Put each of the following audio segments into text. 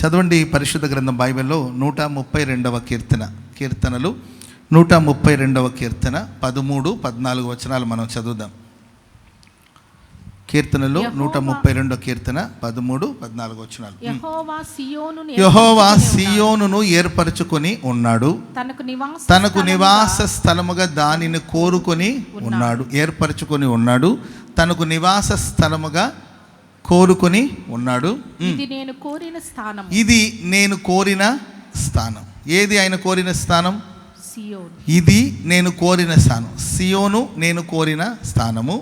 చదవండి పరిశుద్ధ గ్రంథం బైబిల్లో 132వ కీర్తనలు 132వ కీర్తన 13, 14 వచనాలు మనం చదువుదాం. కీర్తనలు 132వ కీర్తన 13, 14 వచనాలు. యెహోవా సియోనును ఏర్పరచుకొని ఉన్నాడు, తనకు నివాస స్థలముగా దానిని కోరుకొని ఉన్నాడు. ఏర్పరచుకొని ఉన్నాడు, తనకు నివాస స్థలముగా కోరుకొని ఉన్నాడు. ఇది నేను కోరిన స్థానం. ఇది నేను కోరిన స్థానం. ఏది ఆయన కోరిన స్థానం? సియోను. ఇది నేను కోరిన స్థానం. సియోను నేను కోరిన స్థానము.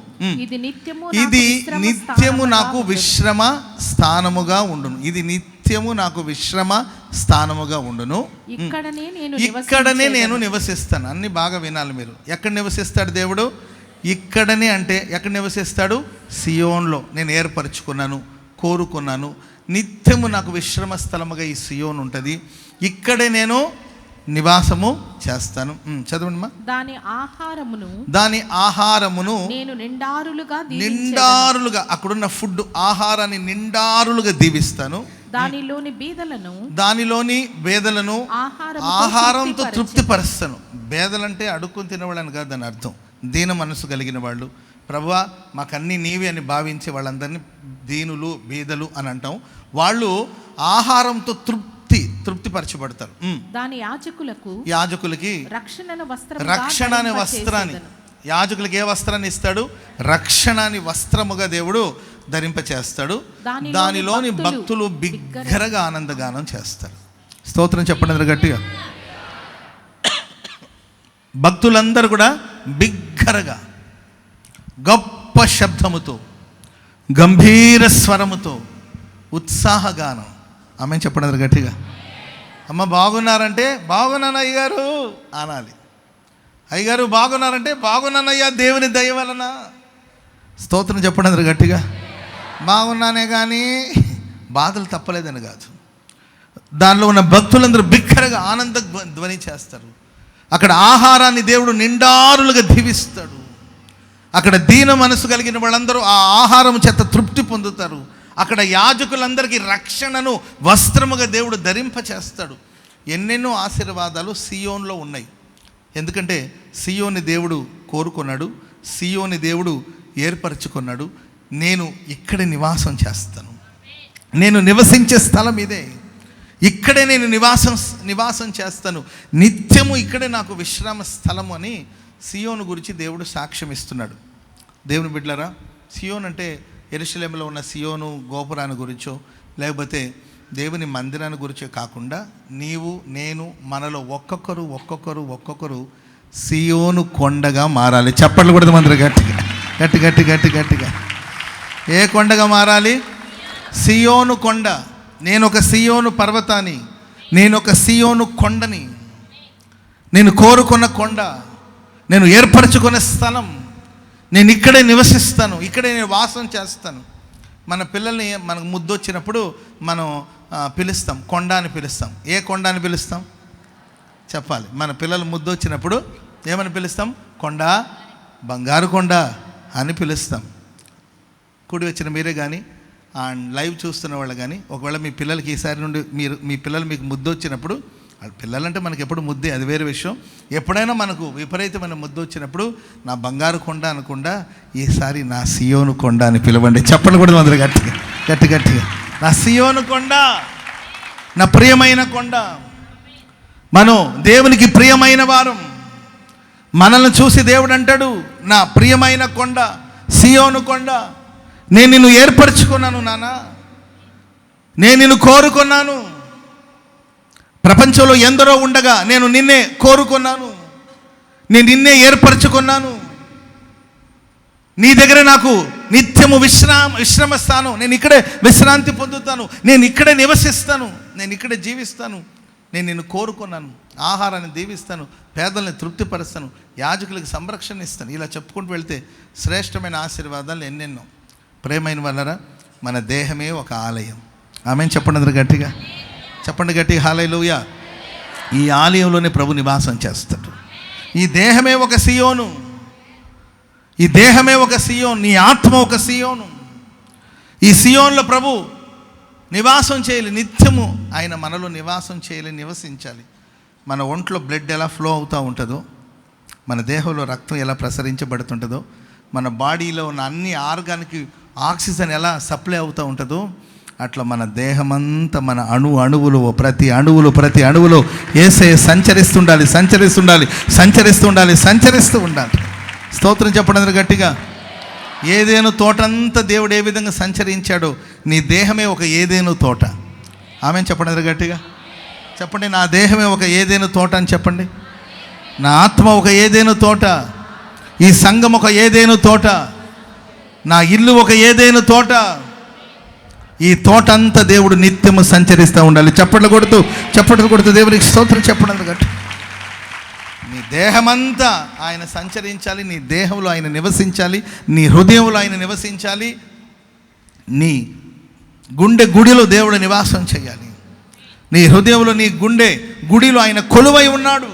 ఇది నిత్యము నాకు విశ్రమ స్థానముగా ఉండును. ఇది నిత్యము నాకు విశ్రమ స్థానముగా ఉండును. ఇక్కడనే నేను నివసిస్తాను. అన్ని బాగా వినాలి మీరు. ఎక్కడ నివసిస్తాడు దేవుడు? ఇక్కడనే అంటే ఎక్కడ నివసిస్తాడు? సియోన్లో నేను ఏర్పరచుకున్నాను, కోరుకున్నాను. నిత్యము నాకు విశ్రమ స్థలముగా ఈ సియోన్ ఉంటుంది. ఇక్కడే నేను నివాసము చేస్తాను. చదవండి మా. దాని ఆహారమును నేను నిండారులుగా అక్కడున్న ఫుడ్ ఆహారాన్ని నిండారులుగా దీవిస్తాను. దానిలోని బేదలను ఆహారంతో తృప్తిపరుస్తాను. బేదలంటే అడుక్కుని తినవాళ్ళని కాదు దాని అర్థం. దీన మనసు కలిగిన వాళ్ళు. ప్రభువా మాకన్నీ నీవే అని భావించే వాళ్ళందరినీ దీనులు, బీదలు అని అంటాం. వాళ్ళు ఆహారంతో తృప్తిపరచబడతారు. యాజకులకి రక్షణ అనే వస్త్రాన్ని, యాజకులకి ఏ వస్త్రాన్ని ఇస్తాడు? రక్షణ అని వస్త్రముగా దేవుడు ధరింపచేస్తాడు. దానిలోని భక్తులు బిగ్గరగా ఆనందగానం చేస్తారు. స్తోత్రం చెప్పండి గట్టిగా. భక్తులందరూ కూడా బిగ్గరగా గొప్ప శబ్దముతో, గంభీర స్వరముతో, ఉత్సాహగానం. ఆమె చెప్పండి గట్టిగా. అమ్మ బాగున్నారంటే బాగున్నాను అయ్యగారు అనాలి. అయ్యగారు బాగున్నారంటే బాగున్నానయ్యా దేవుని దయ వలన. స్తోత్రం చెప్పండి గట్టిగా. బాగున్నానే కానీ బాధలు తప్పలేదని కాదు. దానిలో ఉన్న భక్తులందరూ బిగ్గరగా ఆనంద ధ్వని చేస్తారు. అక్కడ ఆహారాన్ని దేవుడు నిండారులుగా దీవిస్తాడు. అక్కడ దీన మనసు కలిగిన వాళ్ళందరూ ఆ ఆహారం చేత తృప్తి పొందుతారు. అక్కడ యాజకులందరికీ రక్షణను వస్త్రముగా దేవుడు ధరింపచేస్తాడు. ఎన్నెన్నో ఆశీర్వాదాలు సియోన్లో ఉన్నాయి. ఎందుకంటే సియోని దేవుడు కోరుకున్నాడు, సియోని దేవుడు ఏర్పరచుకున్నాడు. నేను ఇక్కడ నివాసం చేస్తాను, నేను నివసించే స్థలం ఇదే, ఇక్కడే నేను నివాసం చేస్తాను, నిత్యము ఇక్కడే నాకు విశ్రామ స్థలము అని సియోను గురించి దేవుడు సాక్ష్యం ఇస్తున్నాడు. దేవుని బిడ్డలారా, సియోన్ అంటే యెరూషలేములో ఉన్న సియోను గోపురాన్ని గురించో లేకపోతే దేవుని మందిరాన్ని గురించో కాకుండా నీవు నేను మనలో ఒక్కొక్కరు సియోను కొండగా మారాలి. చప్పట్లు కొడదాం అందరూ గట్టిగా. ఏ కొండగా మారాలి? సియోను కొండ. నేను ఒక సియోను పర్వతాన్ని, నేను ఒక సియోను కొండని, నేను కోరుకున్న కొండ, నేను ఏర్పరచుకున్న స్థలం, నేను ఇక్కడే నివసిస్తాను, ఇక్కడే నేను వాసం చేస్తాను. మన పిల్లల్ని మనకు ముద్దు వచ్చినప్పుడు మనం పిలుస్తాం, కొండ అని పిలుస్తాం. ఏ కొండ అని పిలుస్తాం చెప్పాలి. మన పిల్లలు ముద్దు వచ్చినప్పుడు ఏమని పిలుస్తాం? కొండ, బంగారు కొండ అని పిలుస్తాం. కూడి వచ్చిన మీరే కానీ లైవ్ చూస్తున్న వాళ్ళు కానీ ఒకవేళ మీ పిల్లలకి ఈసారి నుండి మీ పిల్లలు మీకు ముద్దు వచ్చినప్పుడు, పిల్లలంటే మనకి ఎప్పుడు ముద్దే, అది వేరే విషయం. ఎప్పుడైనా మనకు విపరీతమైన ముద్దు వచ్చినప్పుడు నా బంగారు కొండ అనకుండా ఈసారి నా సియోను కొండ అని పిలవండి. చెప్పండి కూడా అందరూ గట్టిగా. నా సియోను కొండ, నా ప్రియమైన కొండ. మనం దేవునికి ప్రియమైన వారం. మనల్ని చూసి దేవుడు అంటాడు, నా ప్రియమైన కొండ, సియోను కొండ, నేను నిన్ను ఏర్పరచుకున్నాను నాన్న, నేను నిన్ను కోరుకున్నాను. ప్రపంచంలో ఎందరో ఉండగా నేను నిన్నే కోరుకున్నాను, నేను నిన్నే ఏర్పరచుకున్నాను. నీ దగ్గర నాకు నిత్యము విశ్రమ స్థానం. నేను ఇక్కడే విశ్రాంతి పొందుతాను, నేను ఇక్కడే నివసిస్తాను, నేను ఇక్కడే జీవిస్తాను. నేను నిన్ను కోరుకున్నాను, ఆహారాన్ని దీవిస్తాను, పేదల్ని తృప్తిపరుస్తాను, యాజకులకు సంరక్షణ ఇస్తాను. ఇలా చెప్పుకుంటూ వెళ్తే శ్రేష్టమైన ఆశీర్వాదాలు ఎన్నెన్నో. ప్రేమైన వాళ్ళరా, మన దేహమే ఒక ఆలయం. ఆమేన్ చెప్పండి అందరూ గట్టిగా. చెప్పండి గట్టిగా హల్లెలూయా. ఈ ఆలయంలోనే ప్రభు నివాసం చేస్తాడు. ఈ దేహమే ఒక సియోను, ఈ దేహమే ఒక సియోను, నీ ఆత్మ ఒక సియోను. ఈ సియోన్లో ప్రభు నివాసం చేయాలి, నిత్యము ఆయన మనలో నివాసం చేయాలి, నివసించాలి. మన ఒంట్లో బ్లడ్ ఎలా ఫ్లో అవుతూ ఉంటుందో, మన దేహంలో రక్తం ఎలా ప్రసరించబడుతుంటుందో, మన బాడీలో ఉన్న అన్ని ఆర్గాన్కి ఆక్సిజన్ ఎలా సప్లై అవుతూ ఉంటుందో, అట్లా మన దేహమంతా మన అణువులు ప్రతి అణువులో యేసయ్య సంచరిస్తూ ఉండాలి. స్తోత్రం చెప్పండి గట్టిగా. ఏదేను తోటంతా దేవుడు ఏ విధంగా సంచరించాడో నీ దేహమే ఒక ఏదేను తోట. ఆమె చెప్పండి గట్టిగా. చెప్పండి, నా దేహమే ఒక ఏదేను తోట అని చెప్పండి. నా ఆత్మ ఒక ఏదేను తోట, ఈ సంఘం ఒక ఏదేను తోట, నా ఇల్లు ఒక ఏదేను తోట. ఈ తోట అంతా దేవుడు నిత్యము సంచరిస్తూ ఉండాలి. చప్పట్లు కొడుతూ దేవునికి స్తోత్రం చెప్పండి గట్టి. నీ దేహమంతా ఆయన సంచరించాలి, నీ దేహంలో ఆయన నివసించాలి, నీ హృదయంలో ఆయన నివసించాలి, నీ గుండె గుడిలో దేవుడు నివాసం చేయాలి. నీ హృదయంలో, నీ గుడిలో ఆయన కొలువై ఉన్నాడు,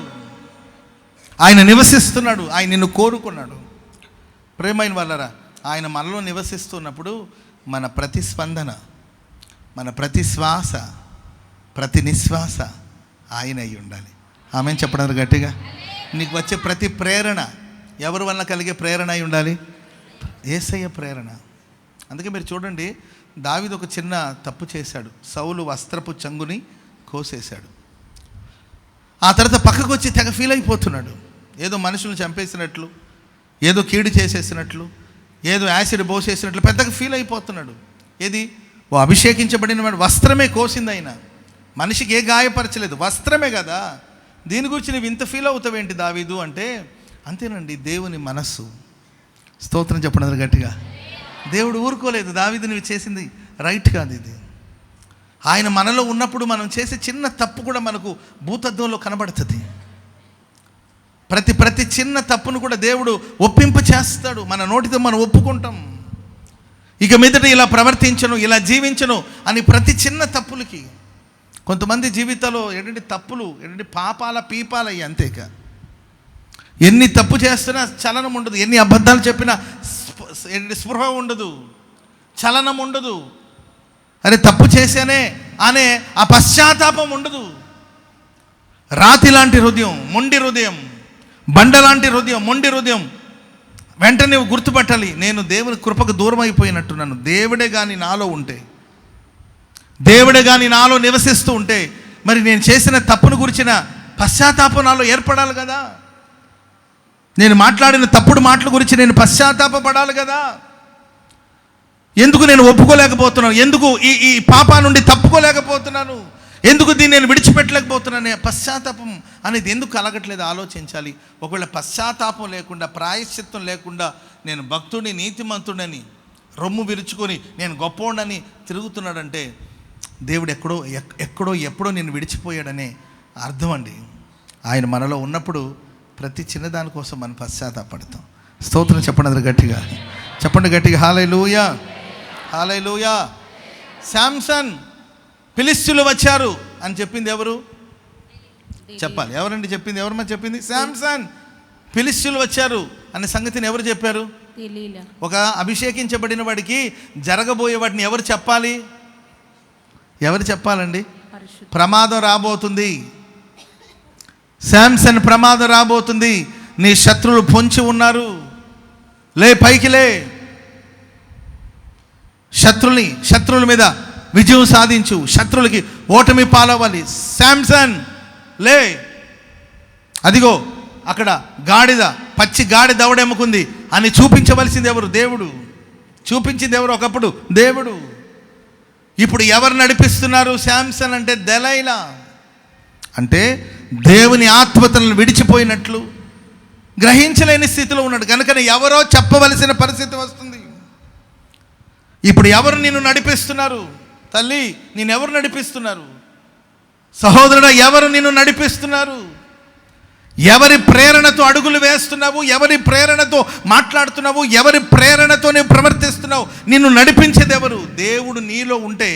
ఆయన నివసిస్తున్నాడు, ఆయన నిన్ను కోరుకున్నాడు. ప్రేమైన వాళ్ళరా, ఆయన మనలో నివసిస్తున్నప్పుడు మన ప్రతి స్పందన, మన ప్రతి శ్వాస, ప్రతి నిశ్వాస ఆయన అయి ఉండాలి. ఆమె చెప్పడం గట్టిగా. నీకు వచ్చే ప్రతి ప్రేరణ ఎవరి వల్ల కలిగే ప్రేరణ అయి ఉండాలి? యేసయ్య ప్రేరణ. అందుకే మీరు చూడండి, దావీదు ఒక చిన్న తప్పు చేశాడు. సౌలు వస్త్రపు చంగుని కోసేశాడు. ఆ తర్వాత పక్కకు వచ్చి తెగ ఫీల్ అయిపోతున్నాడు. ఏదో మనుషులు చంపేసినట్లు, ఏదో కీడు చేసేసినట్లు, ఏదో యాసిడ్ పోసేసినట్లు పెద్దగా ఫీల్ అయిపోతున్నాడు. ఏది? ఓ అభిషేకించబడిన వస్త్రమే కోసింది ఆయన. మనిషికి ఏ గాయపరచలేదు, వస్త్రమే కదా. దీని గురించి నువ్వు ఇంత ఫీల్ అవుతావేంటి దావీదు అంటే, అంతేనండి దేవుని మనస్సు. స్తోత్రం చెప్పడం గట్టిగా. దేవుడు ఊరుకోలేదు, దావీదు నువ్వు చేసింది రైట్ కాదు ఇది. ఆయన మనలో ఉన్నప్పుడు మనం చేసే చిన్న తప్పు కూడా మనకు భూతత్వంలో కనబడుతుంది. ప్రతి చిన్న తప్పును కూడా దేవుడు ఒప్పింప చేస్తాడు. మన నోటితో మనం ఒప్పుకుంటాం, ఇక మీదట ఇలా ప్రవర్తించను, ఇలా జీవించను అని. ప్రతి చిన్న తప్పులకి కొంతమంది జీవితంలో ఎటువంటి తప్పులు, ఎటువంటి పాపాల పీపాలు అయ్యి అంతేక. ఎన్ని తప్పు చేస్తున్నా చలనం ఉండదు, ఎన్ని అబద్ధాలు చెప్పినా స్పృహ ఉండదు, చలనం ఉండదు. అరే తప్పు చేశానే అనే ఆ పశ్చాత్తాపం ఉండదు. రాతి లాంటి హృదయం, మొండి హృదయం, బండలాంటి హృదయం, మొండి హృదయం. వెంటనే నువ్వు గుర్తుపట్టాలి, నేను దేవుని కృపకు దూరం అయిపోయినట్టున్నాను. దేవుడే కానీ నాలో ఉంటే, దేవుడే కానీ నాలో నివసిస్తూ ఉంటే, మరి నేను చేసిన తప్పును గురించిన పశ్చాత్తాపం నాలో ఏర్పడాలి కదా. నేను మాట్లాడిన తప్పుడు మాటల గురించి నేను పశ్చాత్తాపపడాలి కదా. ఎందుకు నేను ఒప్పుకోలేకపోతున్నాను, ఎందుకు ఈ పాపా నుండి తప్పుకోలేకపోతున్నాను, ఎందుకు దీన్ని నేను విడిచిపెట్టలేకపోతున్నాను, పశ్చాత్తాపం అనేది ఎందుకు కలగట్లేదు ఆలోచించాలి. ఒకవేళ పశ్చాత్తాపం లేకుండా, ప్రాయశ్చిత్తం లేకుండా నేను భక్తుడిని, నీతిమంతుడని రొమ్ము విరుచుకొని నేను గొప్పోడని తిరుగుతున్నాడంటే దేవుడు ఎప్పుడో నేను విడిచిపోయాడనే అర్థం అండి. ఆయన మనలో ఉన్నప్పుడు ప్రతి చిన్నదాని కోసం మనం పశ్చాత్తాపడతాం. స్తోత్రం చెప్పండి గట్టిగా, చెప్పండి గట్టిగా. హల్లెలూయా, హల్లెలూయా. శాంసన్ ఫిలిష్తీయులు వచ్చారు అని చెప్పింది ఎవరు? చెప్పాలి, ఎవరండి చెప్పింది? ఎవరు మరి చెప్పింది? శాంసన్ ఫిలిష్తీయులు వచ్చారు అనే సంగతిని ఎవరు చెప్పారు? ఒక అభిషేకించబడిన వాడికి జరగబోయే వాటిని ఎవరు చెప్పాలి? ఎవరు చెప్పాలండి? ప్రమాదం రాబోతుంది, శాంసన్ ప్రమాదం రాబోతుంది, నీ శత్రువులు పొంచి ఉన్నారు, లే పైకి లే, శత్రువుల మీద విజయం సాధించు, శత్రువులకి ఓటమి పాలవ్వాలి. శాంసన్ లే, అదిగో అక్కడ గాడిద, పచ్చి గాడిద దవడెమ్ముకుంది అని చూపించవలసింది ఎవరు? దేవుడు. చూపించింది ఎవరు? ఒకప్పుడు దేవుడు. ఇప్పుడు ఎవరు నడిపిస్తున్నారు? శాంసన్ అంటే దెలైలా. అంటే దేవుని ఆత్మతలను విడిచిపోయినట్లు గ్రహించలేని స్థితిలో ఉన్నాడు. కనుకనే ఎవరో చెప్పవలసిన పరిస్థితి వస్తుంది. ఇప్పుడు ఎవరు నిన్ను నడిపిస్తున్నారు? తల్లి, నిన్నెవరు నడిపిస్తున్నారు? సహోదరుడా, ఎవరు నిన్ను నడిపిస్తున్నారు? ఎవరి ప్రేరణతో అడుగులు వేస్తున్నావు? ఎవరి ప్రేరణతో మాట్లాడుతున్నావు? ఎవరి ప్రేరణతో నువ్వు ప్రవర్తిస్తున్నావు? నిన్ను నడిపించేది ఎవరు? దేవుడు నీలో ఉంటే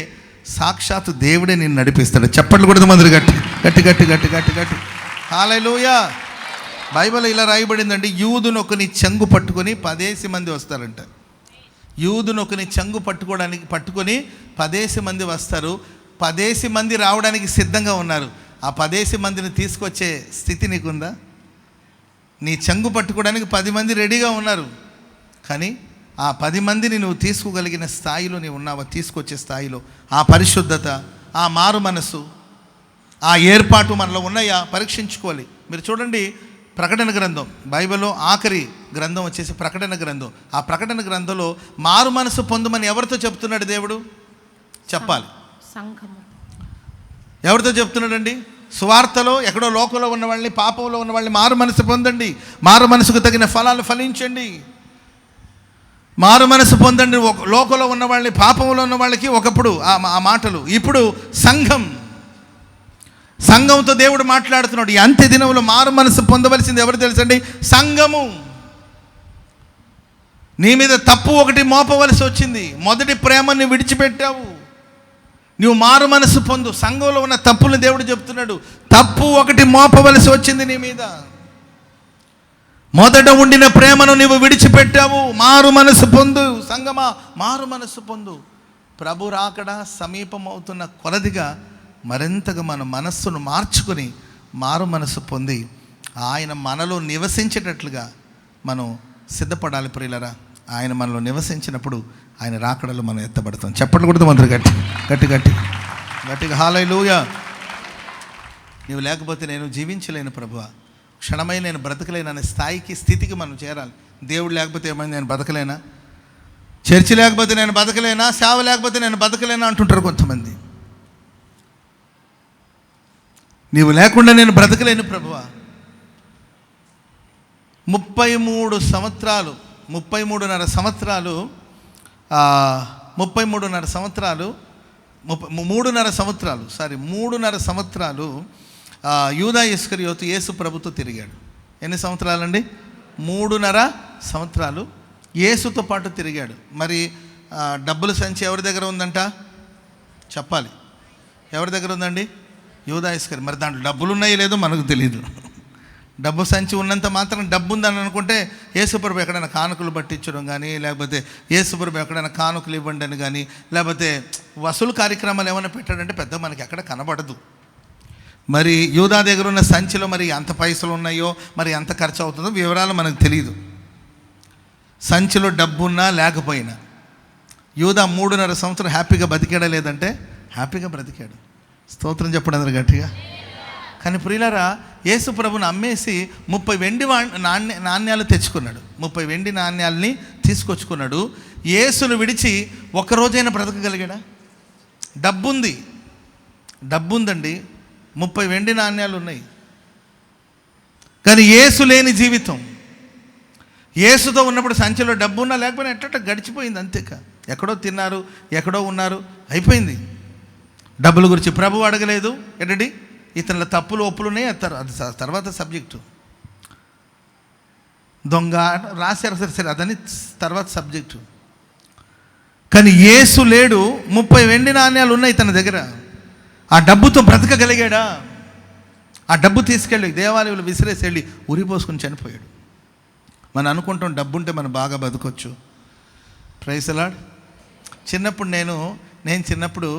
సాక్షాత్తు దేవుడే నిన్ను నడిపిస్తాడు. చప్పట్లు కూడా మంది గట్టి గట్టి గట్టి గట్టి గట్టి గట్టి. హల్లెలూయా. బైబిల్ ఇలా రాయబడిందండి, యూదును ఒకని చెంగు పట్టుకొని 10 మంది వస్తారంట. యూదును ఒకని చెంగు పట్టుకొని 10 మంది వస్తారు. 10 మంది రావడానికి సిద్ధంగా ఉన్నారు. ఆ 10 మందిని తీసుకొచ్చే స్థితి నీకుందా? నీ చెంగు పట్టుకోవడానికి 10 మంది రెడీగా ఉన్నారు, కానీ ఆ 10 మందిని నువ్వు తీసుకోగలిగిన స్థాయిలో నీవు ఉన్నావా? తీసుకొచ్చే స్థాయిలో ఆ పరిశుద్ధత, ఆ మారు మనసు, ఆ ఏర్పాటు మనలో ఉన్నాయా? పరీక్షించుకోవాలి. మీరు చూడండి, ప్రకటన గ్రంథం, బైబిల్లో ఆఖరి గ్రంథం వచ్చేసి ప్రకటన గ్రంథం. ఆ ప్రకటన గ్రంథంలో మారు మనసు పొందమని ఎవరితో చెప్తున్నాడు దేవుడు? చెప్పాలి. సంఘము. ఎవరితో చెప్తున్నాడండి? సువార్తలో ఎక్కడో లోకంలో ఉన్న వాళ్ళని, పాపంలో ఉన్న వాళ్ళని మారు మనసు పొందండి, మారు మనసుకు తగిన ఫలాలు ఫలించండి, మారు మనసు పొందండి. లోకంలో ఉన్న వాళ్ళని, పాపంలో ఉన్న వాళ్ళకి ఒకప్పుడు ఆ మాటలు. ఇప్పుడు సంఘంతో దేవుడు మాట్లాడుతున్నాడు. ఈ అంత్య దినంలో మారు మనసు పొందవలసింది ఎవరు తెలుసండి? సంఘము. నీ మీద తప్పు ఒకటి మోపవలసి వచ్చింది, మొదటి ప్రేమని విడిచిపెట్టావు, నువ్వు మారు మనసు పొందు. సంఘంలో ఉన్న తప్పులను దేవుడు చెప్తున్నాడు. తప్పు ఒకటి మోపవలసి వచ్చింది నీ మీద, మొదట ఉండిన ప్రేమను నీవు విడిచిపెట్టావు. మారు మనసు పొందు సంగమా, మారు మనసు పొందు. ప్రభు రాకడ సమీపమవుతున్న కొలదిగా మరింతగా మన మనస్సును మార్చుకొని మారు మనసు పొంది ఆయన మనలో నివసించేటట్లుగా మనం సిద్ధపడాలి ప్రియులరా. ఆయన మనలో నివసించినప్పుడు ఆయన రాకడలో మనం ఎత్తబడతాం. చెప్పండి కూడా మందరు గట్టిగా హల్లెలూయా. నీవు లేకపోతే నేను జీవించలేను ప్రభువా, క్షణమై నేను బ్రతకలేను అనే స్థితికి మనం చేరాలి. దేవుడు లేకపోతే ఏమైంది, నేను బతకలేనా? చర్చి లేకపోతే నేను బతకలేనా? సేవ లేకపోతే నేను బతకలేనా అంటుంటారు కొంతమంది. నీవు లేకుండా నేను బ్రతకలేను ప్రభువా. 33.5 సంవత్సరాలు 33.5 సంవత్సరాలు యూదా ఇస్కరియోతు యేసు ప్రభుతో తిరిగాడు. ఎన్ని సంవత్సరాలండి? 3.5 సంవత్సరాలు యేసుతో పాటు తిరిగాడు. మరి డబ్బుల సంచి ఎవరి దగ్గర ఉందంట? చెప్పాలి. ఎవరి దగ్గర ఉందండి? యూదా ఇస్కరియోతు. మరి దాంట్లో డబ్బులు ఉన్నాయో లేదో మనకు తెలియదు. డబ్బు సంచి ఉన్నంత మాత్రం డబ్బు ఉందని అనుకుంటే యేసుప్రభు ఎక్కడైనా కానుకలు పట్టించడం కానీ, లేకపోతే యేసుప్రభు ఎక్కడైనా కానుకలు ఇవ్వండి అని కానీ, లేకపోతే వసూలు కార్యక్రమాలు ఏమైనా పెట్టాడంటే పెద్ద మనకి ఎక్కడ కనబడదు. మరి యూదా దగ్గర ఉన్న సంచిలో మరి ఎంత పైసలు ఉన్నాయో, మరి ఎంత ఖర్చు అవుతుందో వివరాలు మనకు తెలియదు. సంచిలో డబ్బు ఉన్నా లేకపోయినా యూదా 3.5 సంవత్సరం హ్యాపీగా బతికాడా లేదంటే హ్యాపీగా బ్రతికాడు. స్తోత్రం చెప్పండి అందరు గట్టిగా. కానీ ప్రియులారా, యేసు ప్రభుని అమ్మేసి 30 వెండి నాణ్యాలు తెచ్చుకున్నాడు. 30 వెండి నాణ్యాలని తీసుకొచ్చుకున్నాడు. యేసును విడిచి ఒక్కరోజైనా బ్రతకగలిగాడా? డబ్బుందండి, 30 వెండి నాణ్యాలు ఉన్నాయి, కానీ యేసు లేని జీవితం. యేసుతో ఉన్నప్పుడు సంచిలో డబ్బు ఉన్నా లేకపోయినా ఎట్ట గడిచిపోయింది అంతేక. ఎక్కడో తిన్నారు, ఎక్కడో ఉన్నారు, అయిపోయింది. డబ్బుల గురించి ప్రభు అడగలేదు. ఏంటండి, ఇతరుల తప్పులు ఒప్పులు ఉన్నాయి, అది తర్వాత సబ్జెక్టు. దొంగ రాశారు సరే, అదని తర్వాత సబ్జెక్టు. కానీ యేసు లేడు. 30 వెండి నాణ్యాలు ఉన్నాయి తన దగ్గర. ఆ డబ్బుతో బ్రతకగలిగాడా? ఆ డబ్బు తీసుకెళ్ళి దేవాలయంలో విసిరేసి వెళ్ళి ఉరిపోసుకుని చనిపోయాడు. మనం అనుకుంటాం డబ్బు ఉంటే మనం బాగా బతకొచ్చు. Praise the Lord. చిన్నప్పుడు నేను చిన్నప్పుడు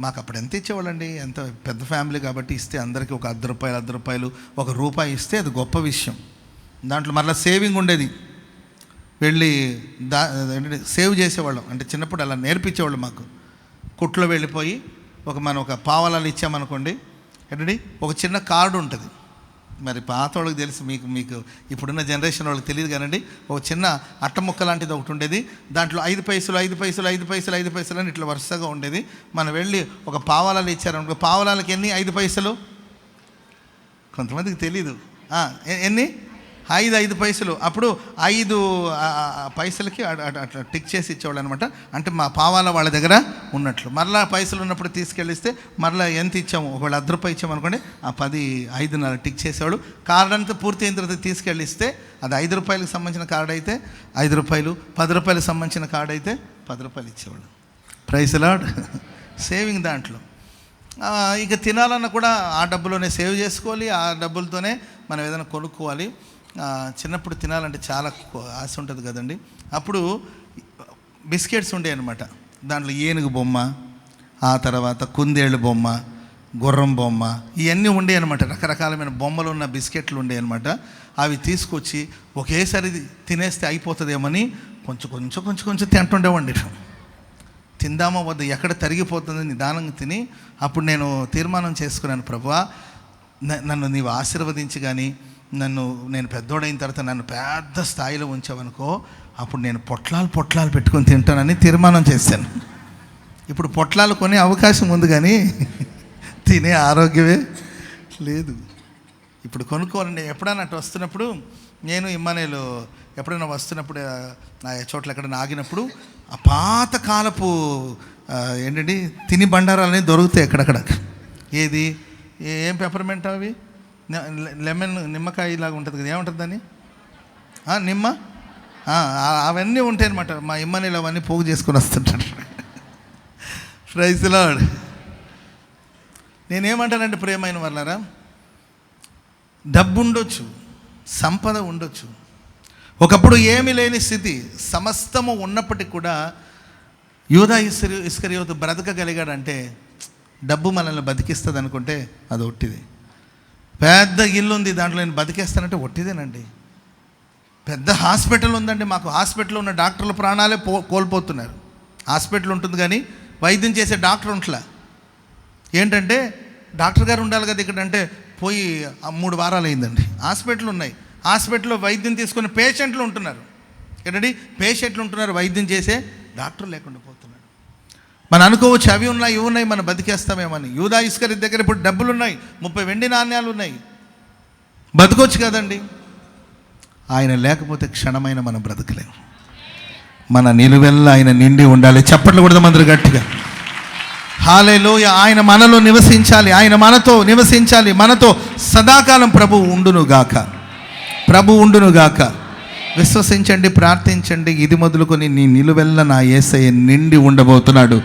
మాకు అప్పుడు ఎంత ఇచ్చేవాళ్ళండి, ఎంత పెద్ద ఫ్యామిలీ కాబట్టి ఇస్తే అందరికీ ఒక ₹10 ఒక రూపాయి ఇస్తే అది గొప్ప విషయం. దాంట్లో మరలా సేవింగ్ ఉండేది. వెళ్ళి సేవ్ చేసేవాళ్ళం. అంటే చిన్నప్పుడు అలా నేర్పించేవాళ్ళు మాకు. కుట్లో వెళ్ళిపోయి మనం ఒక పావలాలు ఇచ్చామనుకోండి, ఏంటండి ఒక చిన్న కార్డు ఉంటుంది. మరి పాత వాళ్ళకి తెలుసు, మీకు ఇప్పుడున్న జనరేషన్ వాళ్ళకి తెలియదు కానండి. ఒక చిన్న అట్టముక్క లాంటిది ఒకటి ఉండేది. దాంట్లో 5 పైసలు అని ఇట్లా వరుసగా ఉండేది. మనం వెళ్ళి ఒక పావలాలు ఇచ్చారనుకో, పావలాలకి ఎన్ని? 5 పైసలు. కొంతమందికి తెలీదు. ఎన్ని? 5 పైసలు. అప్పుడు 5 పైసలకి అట్లా టిక్ చేసి ఇచ్చేవాళ్ళు అనమాట. అంటే మా పావాల వాళ్ళ దగ్గర ఉన్నట్లు. మరలా పైసలు ఉన్నప్పుడు తీసుకెళ్ళిస్తే మరలా ఎంత ఇచ్చాము, ఒకవేళ ₹10 ఇచ్చామనుకోండి, ఆ 10 5.5 టిక్ చేసేవాడు. కార్డు అంతా పూర్తి అయిన తర్వాత తీసుకెళ్ళిస్తే అది ₹5కి సంబంధించిన కార్డు అయితే ₹5, ₹10 సంబంధించిన కార్డు అయితే ₹10 ఇచ్చేవాడు. Praise the lord. సేవింగ్ దాంట్లో. ఇక తినాలన్నా కూడా ఆ డబ్బులోనే సేవ్ చేసుకోవాలి, ఆ డబ్బులతోనే మనం ఏదైనా కొనుక్కోవాలి. చిన్నప్పుడు తినాలంటే చాలా ఆశ ఉంటుంది కదండి. అప్పుడు బిస్కెట్స్ ఉండే అనమాట. దాంట్లో ఏనుగు బొమ్మ, ఆ తర్వాత కుందేళ్ళు బొమ్మ, గుర్రం బొమ్మ, ఇవన్నీ ఉండే అనమాట. రకరకాలమైన బొమ్మలు ఉన్న బిస్కెట్లు ఉండే అనమాట. అవి తీసుకొచ్చి ఒకేసారి తినేస్తే అయిపోతుందేమని కొంచెం కొంచెం కొంచెం కొంచెం తింటుండేవండి. తిందామా వద్ద, ఎక్కడ తరిగిపోతుంది నిదానంగా తిని, అప్పుడు నేను తీర్మానం చేసుకున్నాను, ప్రభువా నన్ను నీవు ఆశీర్వదించి కానీ నేను పెద్దోడైన తర్వాత నన్ను పెద్ద స్థాయిలో ఉంచావనుకో, అప్పుడు నేను పొట్లాలు పెట్టుకొని తింటానని తీర్మానం చేశాను. ఇప్పుడు పొట్లాలు కొనే అవకాశం ఉంది కానీ తినే ఆరోగ్యమే లేదు. ఇప్పుడు కొనుక్కోవాలండి. ఎప్పుడైనా అటు వస్తున్నప్పుడు, నేను ఇమ్మానేలు ఎప్పుడైనా వస్తున్నప్పుడు ఆ చోట్ల ఎక్కడైనా ఆగినప్పుడు ఆ పాతకాలపు ఏంటండి తిని బండారాలని దొరుకుతాయి ఎక్కడక్కడ. ఏది ఏం పెప్పర్మెంట్ అవి, లెమన్ నిమ్మకాయ ఇలాగా ఉంటుంది కదా, ఏముంటుంది దాన్ని, నిమ్మ, అవన్నీ ఉంటాయి అన్నమాట. మా ఇమ్మనేలు అవన్నీ పోగు చేసుకొని వస్తుంటాడు. Praise the Lord. నేనేమంటానంటే ప్రియమైన వాళ్ళారా, డబ్బు ఉండొచ్చు, సంపద ఉండొచ్చు, ఒకప్పుడు ఏమీ లేని స్థితి, సమస్తము ఉన్నప్పటికీ కూడా యూదా ఇస్కరియోతు బ్రతకగలిగాడంటే డబ్బు మనల్ని బతికిస్తుంది అనుకుంటే అది ఒట్టిది. పెద్ద ఇల్లు ఉంది, దాంట్లో నేను బతికేస్తానంటే ఒట్టిదేనండి. పెద్ద హాస్పిటల్ ఉందండి, మాకు హాస్పిటల్లో ఉన్న డాక్టర్ల ప్రాణాలే కోల్పోతున్నారు. హాస్పిటల్ ఉంటుంది కానీ వైద్యం చేసే డాక్టర్ ఉంటలా. ఏంటంటే డాక్టర్ గారు ఉండాలి కదా ఇక్కడ, అంటే పోయి 3 వారాలు అయిందండి. హాస్పిటల్ ఉన్నాయి, హాస్పిటల్లో వైద్యం తీసుకుని పేషెంట్లు ఉంటున్నారు. ఏంటండి పేషెంట్లు ఉంటున్నారు, వైద్యం చేసే డాక్టర్ లేకుండా పోతున్నాడు. మనం అనుకోవచ్చు అవి ఉన్నాయి ఇవి ఉన్నాయి మనం బతికేస్తామేమని. యూదా ఇస్కరియోతు దగ్గర ఇప్పుడు డబ్బులు ఉన్నాయి, 30 వెండి నాణ్యాలు ఉన్నాయి, బతకొచ్చు కదండి. ఆయన లేకపోతే క్షణమైన మనం బ్రతకలేము. మన నిలువెల్ల ఆయన నిండి ఉండాలి. చప్పట్లు కొడదాం అందరూ గట్టిగా. హల్లెలూయా. ఆయన మనలో నివసించాలి, ఆయన మనతో నివసించాలి, మనతో సదాకాలం ప్రభు ఉండునుగాక, ప్రభు ఉండునుగాక. విశ్వసించండి, ప్రార్థించండి. ఇది మొదలుకొని నీ నిలువెల్ల నా యేసయ్య నిండి ఉండబోతున్నాడు.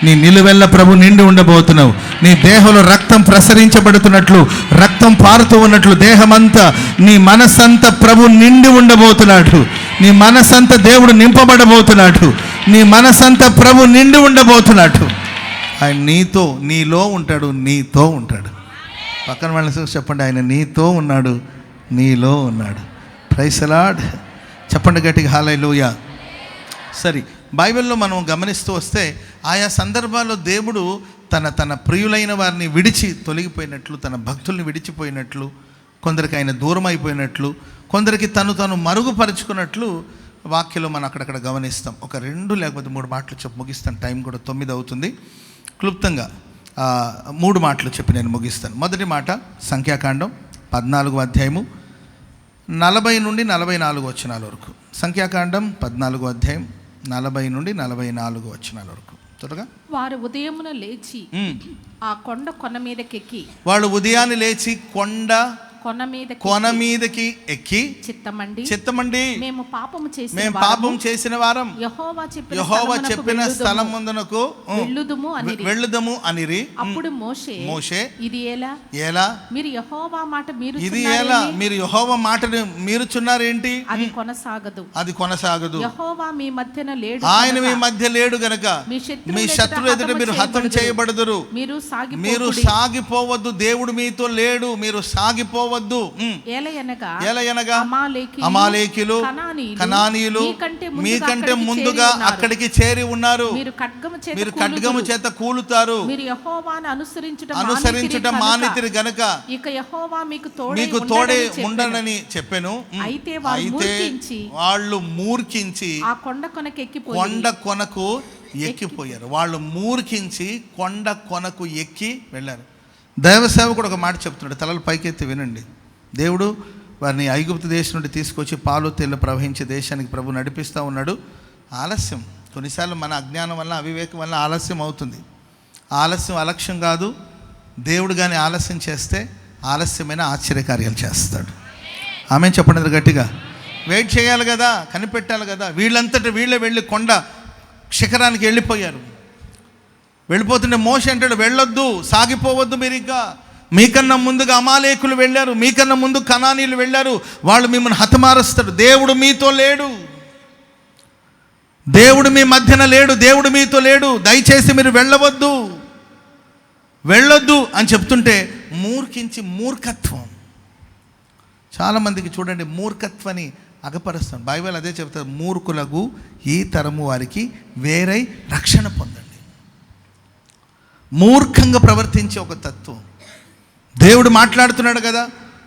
నీ నిలువెల్ల ప్రభు నిండి ఉండబోతున్నావు. నీ దేహంలో రక్తం ప్రసరించబడుతున్నట్లు, రక్తం పారుతూ ఉన్నట్లు దేహమంతా, నీ మనసంతా ప్రభు నిండి ఉండబోతున్నాడు. నీ మనసంతా దేవుడు నింపబడబోతున్నాడు. నీ మనసంతా ప్రభు నిండి ఉండబోతున్నాడు. ఆయన నీతో, నీలో ఉంటాడు, నీతో ఉంటాడు. పక్కన వాళ్ళని చూసి చెప్పండి, ఆయన నీతో ఉన్నాడు, నీలో ఉన్నాడు. Praise the Lord. చెప్పండి గట్టిగా హల్లెలూయా. సరే, బైబిల్లో మనం గమనిస్తూ వస్తే ఆయా సందర్భాల్లో దేవుడు తన ప్రియులైన వారిని విడిచి తొలగిపోయినట్లు, తన భక్తుల్ని విడిచిపోయినట్లు, కొందరికి ఆయన దూరం అయిపోయినట్లు, కొందరికి తను మరుగుపరుచుకున్నట్లు వాక్యంలో మనం అక్కడక్కడ గమనిస్తాం. ఒక 2 లేకపోతే 3 మాటలు చెప్పి ముగిస్తాను, టైం కూడా 9 అవుతుంది. క్లుప్తంగా 3 మాటలు చెప్పి నేను ముగిస్తాను. మొదటి మాట సంఖ్యాకాండం 14వ అధ్యాయము 40 నుండి 44 వచనాల వరకు. సంఖ్యాకాండం 14వ అధ్యాయం 40 నుండి 44 వచనాల వరకు. త్వరగా. వారు ఉదయమున లేచి ఆ కొన మీదకెక్కి, వాళ్ళు ఉదయాన్నే లేచి కొన మీదకి ఎక్కి చిత్తమండి మేము పాపము చేసిన వారం యెహోవా చెప్పిన స్థలం ముందునకు వెళ్ళుదము అనిరి. అప్పుడు మోషే ఇది ఎలా మీరు యెహోవా మాట మీరు యెహోవా మాటను మీరుచున్నారేంటి? అది కొనసాగదు. యెహోవా మీ మధ్యన లేడు, ఆయన మీ మధ్య లేడు గనక మీ శత్రువు ఎదుట మీరు హతం చేయబడదురు. మీరు సాగిపోవద్దు, దేవుడు మీతో లేడు, మీరు సాగిపోవద్దు. ఎలయనగా అమాలేకీయులు కనానీయులు మీకంటే ముందుగా అక్కడికి చేరి ఉన్నారు. మీరు ఖడ్గము చేత కూలుతారు. అనుసరించుట మానితిరి గనుక మీకు తోడే ఉండనని చెప్పెను. అయితే వాళ్ళు మూర్ఖించి కొండ కొనకు ఎక్కిపోయారు. వాళ్ళు మూర్ఖించి కొండ కొనకు ఎక్కి వెళ్ళారు. దైవ సేవకుడు ఒక మాట చెప్తున్నాడు, తలలు పైకెత్తి వినండి. దేవుడు వారిని ఐగుప్తు దేశం నుండి తీసుకొచ్చి పాలు తేళ్లు ప్రవహించే దేశానికి ప్రభు నడిపిస్తూ ఉన్నాడు. ఆలస్యం, కొన్నిసార్లు మన అజ్ఞానం వల్ల, అవివేకం వల్ల ఆలస్యం అవుతుంది. ఆలస్యం అలక్ష్యం కాదు. దేవుడు కానీ ఆలస్యం చేస్తే ఆలస్యమైన ఆశ్చర్యకార్యాలు చేస్తాడు. ఆమె చెప్పండి గట్టిగా. వెయిట్ చేయాలి కదా, కనిపెట్టాలి కదా. వీళ్ళంతటి వీళ్ళే వెళ్ళి కొండ శిఖరానికి వెళ్ళిపోయారు. వెళ్ళిపోతుంటే మోషే అంటాడు, వెళ్ళొద్దు, సాగిపోవద్దు. మీరు ఇంకా మీకన్నా ముందుగా అమాలేకులు వెళ్ళారు, మీకన్నా ముందు కనానీయులు వెళ్ళారు, వాళ్ళు మిమ్మల్ని హతమారుస్తారు. దేవుడు మీతో లేడు. దేవుడు మీ మధ్యన లేడు, దేవుడు మీతో లేడు, దయచేసి మీరు వెళ్ళొద్దు అని చెప్తుంటే మూర్ఖత్వం. చాలామందికి చూడండి మూర్ఖత్వాన్ని అగపరుస్తాం. బైబిల్ అదే చెప్తారు, మూర్ఖులకు ఈ తరము వారికి వేరై రక్షణ పొందండి. మూర్ఖంగా ప్రవర్తించే ఒక తత్వం. దేవుడు మాట్లాడుతున్నాడు కదా,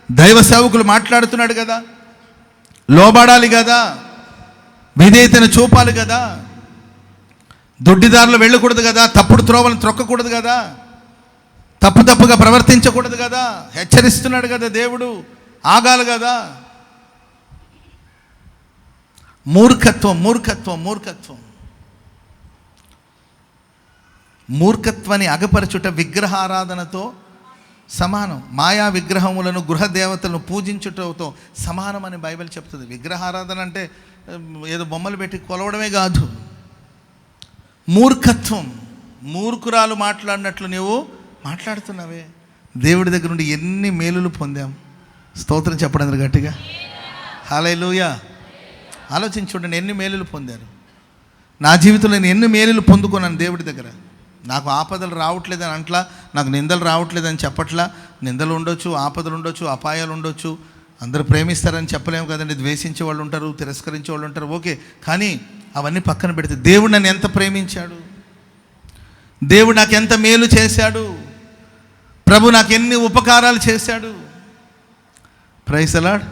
దైవ సేవకులు మాట్లాడుతున్నాడు కదా, లోబడాలి కదా, విధేయతను చూపాలి కదా, దొడ్డిదారులు వెళ్ళకూడదు కదా, తప్పుడు త్రోవలను త్రొక్కకూడదు కదా, తప్పుగా ప్రవర్తించకూడదు కదా, హెచ్చరిస్తున్నాడు కదా దేవుడు, ఆగాలి కదా. మూర్ఖత్వాన్ని అగపరచుట విగ్రహారాధనతో సమానం. మాయా విగ్రహములను గృహ దేవతలను పూజించుటతో సమానం అని బైబిల్ చెప్తుంది. విగ్రహారాధన అంటే ఏదో బొమ్మలు పెట్టి కొలవడమే కాదు, మూర్ఖత్వం. మూర్ఖురాలు మాట్లాడినట్లు నువ్వు మాట్లాడుతున్నావే. దేవుడి దగ్గర నుండి ఎన్ని మేలులు పొందాం. స్తోత్రం చెప్పడం గట్టిగా హల్లెలూయా. ఆలోచించి చూడండి, ఎన్ని మేలులు పొందారు. నా జీవితంలో నేను ఎన్ని మేలులు పొందుకున్నాను దేవుడి దగ్గర. నాకు ఆపదలు రావట్లేదని అంట్లా, నాకు నిందలు రావట్లేదని చెప్పట్లా. నిందలు ఉండొచ్చు, ఆపదలు ఉండొచ్చు, అపాయాలు ఉండొచ్చు. అందరూ ప్రేమిస్తారని చెప్పలేము కదండి. ద్వేషించే వాళ్ళు ఉంటారు, తిరస్కరించే వాళ్ళు ఉంటారు, ఓకే. కానీ అవన్నీ పక్కన పెడితే దేవుడు నన్ను ఎంత ప్రేమించాడు, దేవుడు నాకు ఎంత మేలు చేశాడు, ప్రభు నాకు ఎన్ని ఉపకారాలు చేశాడు. Praise the Lord.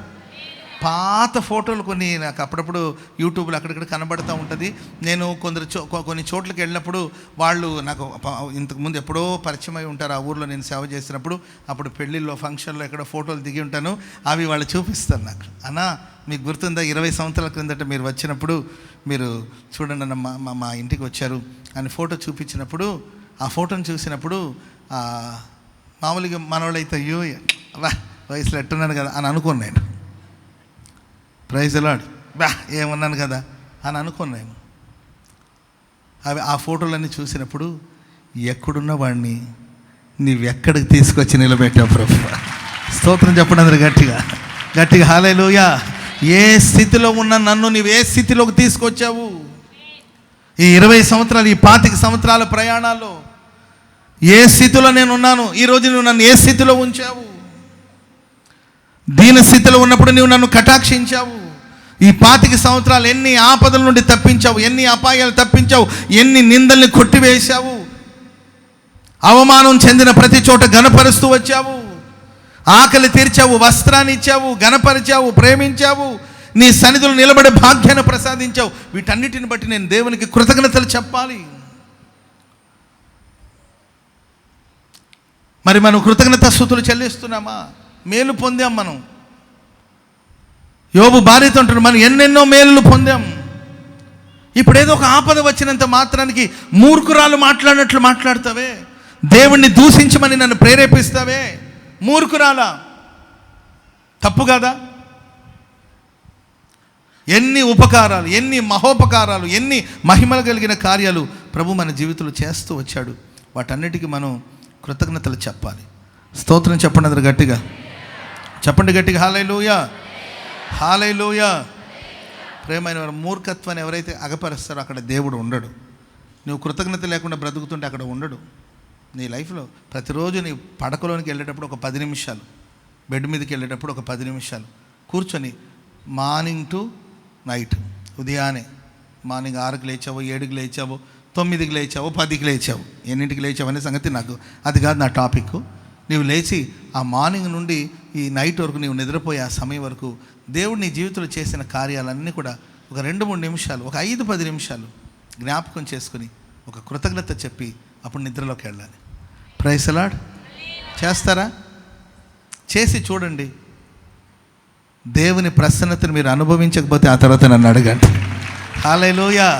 పాత ఫోటోలు కొన్ని నాకు అప్పుడప్పుడు యూట్యూబ్లో అక్కడక్కడ కనబడుతూ ఉంటుంది. నేను కొన్ని చోట్లకి వెళ్ళినప్పుడు వాళ్ళు నాకు ఇంతకుముందు ఎప్పుడో పరిచయం అయి ఉంటారు. ఆ ఊర్లో నేను సేవ చేసినప్పుడు, అప్పుడు పెళ్ళిళ్ళలో ఫంక్షన్లో ఎక్కడో ఫోటోలు దిగి ఉంటాను. అవి వాళ్ళు చూపిస్తారు నాకు. అన్నా మీకు గుర్తుందా, 20 సంవత్సరాల క్రిందట మీరు వచ్చినప్పుడు మీరు చూడండి అన్న మా ఇంటికి వచ్చారు అని ఫోటో చూపించినప్పుడు, ఆ ఫోటోని చూసినప్పుడు మామూలుగా మనవాళ్ళైతే అయ్యో వయసులో ఎట్టున్నాను కదా అని అనుకోను నేను. Praise the Lord. ఏమన్నాను కదా అని అనుకున్నాను. అవి ఆ ఫోటోలన్నీ చూసినప్పుడు ఎక్కడున్న వాడిని నీవెక్కడికి తీసుకొచ్చి నిలబెట్టావు ప్రభు. స్తోత్రం చెప్పండి అందరు గట్టిగా హల్లెలూయా. ఏ స్థితిలో ఉన్న నన్ను నీవు ఏ స్థితిలోకి తీసుకొచ్చావు. ఈ 20 సంవత్సరాలు, ఈ 25 సంవత్సరాల ప్రయాణాల్లో ఏ స్థితిలో నేను ఉన్నాను, ఈరోజు నువ్వు నన్ను ఏ స్థితిలో ఉంచావు. దీన స్థితిలో ఉన్నప్పుడు నువ్వు నన్ను కటాక్షించావు. ఈ 25 సంవత్సరాలు ఎన్ని ఆపదల నుండి తప్పించావు, ఎన్ని అపాయాలు తప్పించావు, ఎన్ని నిందల్ని కొట్టివేశావు. అవమానం చెందిన ప్రతి చోట ఘనపరుస్తూ వచ్చావు. ఆకలి తీర్చావు, వస్త్రాన్ని ఇచ్చావు, ఘనపరిచావు, ప్రేమించావు, నీ సన్నిధిలో నిలబడే భాగ్యాన్ని ప్రసాదించావు. వీటన్నిటిని బట్టి నేను దేవునికి కృతజ్ఞతలు చెప్పాలి. మరి మనం కృతజ్ఞత స్తుతులు చెల్లిస్తున్నామా? మేలు పొందాం మనం. యోబు భార్యతో అంటాడు, మనం ఎన్నెన్నో మేలు పొందాం. ఇప్పుడు ఏదో ఒక ఆపద వచ్చినంత మాత్రానికి మూర్ఖురాలు మాట్లాడినట్లు మాట్లాడతావే, దేవుణ్ణి దూషించమని నన్ను ప్రేరేపిస్తావే. మూర్ఖురాలా? తప్పు కదా? ఎన్ని ఉపకారాలు, ఎన్ని మహోపకారాలు, ఎన్ని మహిమలు కలిగిన కార్యాలు ప్రభు మన జీవితంలో చేస్తూ వచ్చాడు. వాటన్నిటికీ మనం కృతజ్ఞతలు చెప్పాలి. స్తోత్రం చెప్పండి అందరు గట్టిగా చెప్పండి హల్లెలూయా, హల్లెలూయా. ప్రేమైన వారు, మూర్ఖత్వాన్ని ఎవరైతే అగపరుస్తారో అక్కడ దేవుడు ఉండడు. నువ్వు కృతజ్ఞత లేకుండా బ్రతుకుతుంటే అక్కడ ఉండడు. నీ లైఫ్లో ప్రతిరోజు నీ పడకలోనికి వెళ్ళేటప్పుడు ఒక 10 నిమిషాలు, బెడ్ మీదకి వెళ్ళేటప్పుడు ఒక 10 నిమిషాలు కూర్చొని, మార్నింగ్ టు నైట్, ఉదయాన్నే మార్నింగ్ 6కి లేచావో, 7కి లేచావో, 9కి లేచావో, 10కి లేచావు, ఎన్నింటికి లేచావు అనే సంగతి నాకు అది కాదు నా టాపిక్. నీవు లేచి ఆ మార్నింగ్ నుండి ఈ నైట్ వరకు నీవు నిద్రపోయే ఆ సమయం వరకు దేవుడు నీ జీవితంలో చేసిన కార్యాలన్నీ కూడా ఒక 2-3 నిమిషాలు, ఒక 5-10 నిమిషాలు జ్ఞాపకం చేసుకుని ఒక కృతజ్ఞత చెప్పి అప్పుడు నిద్రలోకి వెళ్ళాలి. Praise the Lord. చేస్తారా? చేసి చూడండి. దేవుని ప్రసన్నతను మీరు అనుభవించకపోతే ఆ తర్వాత నన్ను అడగండి. హల్లెలూయా,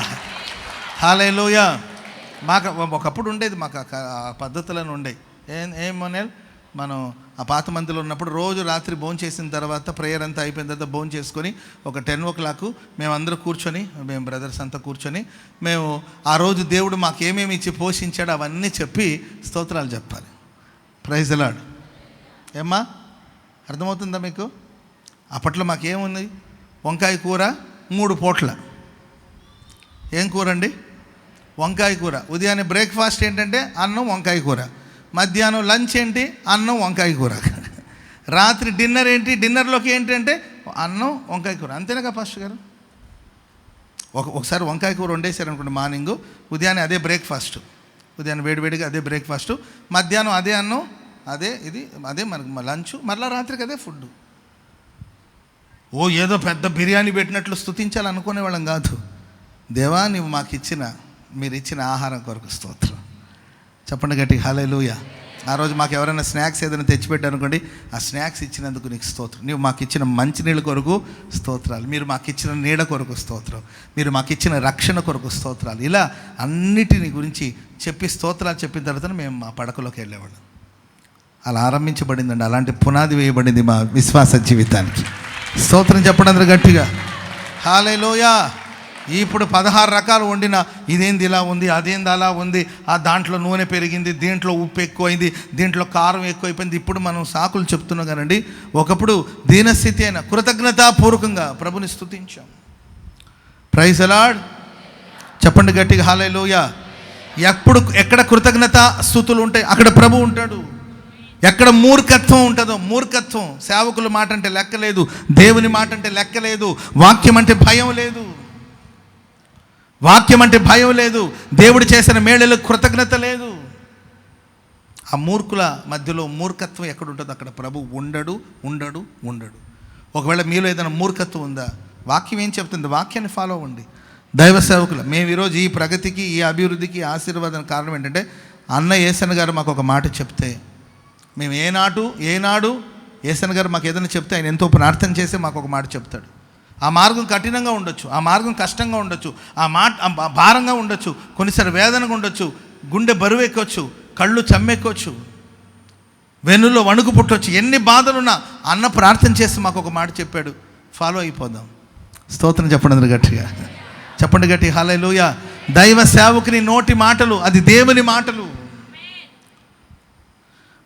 హల్లెలూయా. మాకు ఒకప్పుడు ఉండేది, మాకు ఆ పద్ధతులను ఉండేవి. ఏమోనేల్, మనం ఆ పాత మందిలో ఉన్నప్పుడు రోజు రాత్రి భోజనం చేసిన తర్వాత, ప్రేయర్ అంతా అయిపోయిన తర్వాత భోజనం చేసుకొని ఒక 10 o'clock మేమందరూ కూర్చొని, మేము బ్రదర్స్ అంతా కూర్చొని, మేము ఆ రోజు దేవుడు మాకు ఏమేమి ఇచ్చి పోషించాడో అవన్నీ చెప్పి స్తోత్రాలు చెప్పాలి. Praise the Lord. ఏమ్మా, అర్థమవుతుందా మీకు? అప్పట్లో మాకేముంది, వంకాయ కూర 3 పూట్ల, ఏం కూర అండి? వంకాయ కూర. ఉదయాన్నే బ్రేక్ఫాస్ట్ ఏంటంటే అన్నం వంకాయ కూర. మధ్యాహ్నం లంచ్ ఏంటి? అన్నం వంకాయ కూర. రాత్రి డిన్నర్ ఏంటి? డిన్నర్లోకి ఏంటంటే అన్నం వంకాయ కూర. అంతేనాగా పాస్టర్ గారు? ఒకసారి వంకాయ కూర వండేశారనుకోండి మార్నింగు, ఉదయాన్నే అదే బ్రేక్ఫాస్ట్, ఉదయాన్నే వేడివేడిగా అదే బ్రేక్ఫాస్ట్, మధ్యాహ్నం అదే అన్నం, అదే మనకు లంచ్, మళ్ళీ రాత్రికి అదే ఫుడ్. ఏదో పెద్ద బిర్యానీ పెట్టినట్లు స్తుతించాలనుకునే వాళ్ళం కాదు. దేవా, నువ్వు మీరు ఇచ్చిన ఆహారం కొరకు స్తోత్రం. చెప్పండి గట్టిగా హల్లెలూయా. ఆ రోజు మాకు ఎవరైనా స్నాక్స్ ఏదైనా తెచ్చిపెట్టారనుకోండి, ఆ స్నాక్స్ ఇచ్చినందుకు నీకు స్తోత్రం. నువ్వు మాకు ఇచ్చిన మంచినీళ్ళ కొరకు స్తోత్రాలు, మీరు మాకు ఇచ్చిన నీడ కొరకు స్తోత్రం, మీరు మాకు ఇచ్చిన రక్షణ కొరకు స్తోత్రాలు. ఇలా అన్నిటిని గురించి చెప్పి స్తోత్రాలు చెప్పిన తర్వాత మేము మా పడకలోకి వెళ్ళేవాళ్ళం. అలా ఆరంభించబడిందండి, అలాంటి పునాది వేయబడింది మా విశ్వాస జీవితానికి. స్తోత్రం చెప్పండి అందరూ గట్టిగా హల్లెలూయా. ఇప్పుడు 16 రకాలు వండిన, ఇదేంది ఇలా ఉంది, అదేంది అలా ఉంది, దాంట్లో నూనె పెరిగింది, దీంట్లో ఉప్పు ఎక్కువైంది, దీంట్లో కారం ఎక్కువైపోయింది. ఇప్పుడు మనం సాకులు చెప్తున్నాం కానండి, ఒకప్పుడు దీనస్థితి అయిన కృతజ్ఞతాపూర్వకంగా ప్రభుని స్తుతించాం. Praise the Lord. చెప్పండి గట్టిగా హల్లెలూయా. ఎక్కడ కృతజ్ఞత స్తుతులు ఉంటాయి అక్కడ ప్రభు ఉంటాడు. ఎక్కడ మూర్ఖత్వం ఉంటుందో, మూర్ఖత్వం, సేవకుల మాట అంటే లెక్కలేదు, దేవుని మాట అంటే లెక్కలేదు, వాక్యం అంటే భయం లేదు, వాక్యం అంటే భయం లేదు, దేవుడు చేసిన మేళలకు కృతజ్ఞత లేదు. ఆ మూర్ఖుల మధ్యలో మూర్ఖత్వం ఎక్కడ ఉంటుందో అక్కడ ప్రభు ఉండడు. ఒకవేళ మీలో ఏదైనా మూర్ఖత్వం ఉందా, వాక్యం ఏం చెప్తుంది? వాక్యాన్ని ఫాలో అవ్వండి. దైవ సేవకులు మేము ఈరోజు ఈ ప్రగతికి, ఈ అభివృద్ధికి, ఆశీర్వాదానికి కారణం ఏంటంటే అన్న యేసన్న గారు మాకు ఒక మాట చెప్తే, మేము ఏనాడు యేసన్న గారు మాకు ఏదైనా చెప్తే ఆయన ఎంతో ప్రార్థన చేసి మాకు ఒక మాట చెప్తాడు. ఆ మార్గం కఠినంగా ఉండొచ్చు, ఆ మార్గం కష్టంగా ఉండొచ్చు, ఆ మాట భారంగా ఉండొచ్చు, కొన్నిసారి వేదనగా ఉండొచ్చు, గుండె బరువు ఎక్కొచ్చు, కళ్ళు చెమ్మెక్కొచ్చు, వెన్నులో వణుకు పుట్టొచ్చు, ఎన్ని బాధలున్నా అన్న ప్రార్థన చేసి మాకు ఒక మాట చెప్పాడు, ఫాలో అయిపోదాం. స్తోత్రం చెప్పండి అందరూ గట్టిగా, చెప్పండి గట్టి హల్లెలూయా. దైవ సేవకుని నోటి మాటలు అది దేవుని మాటలు,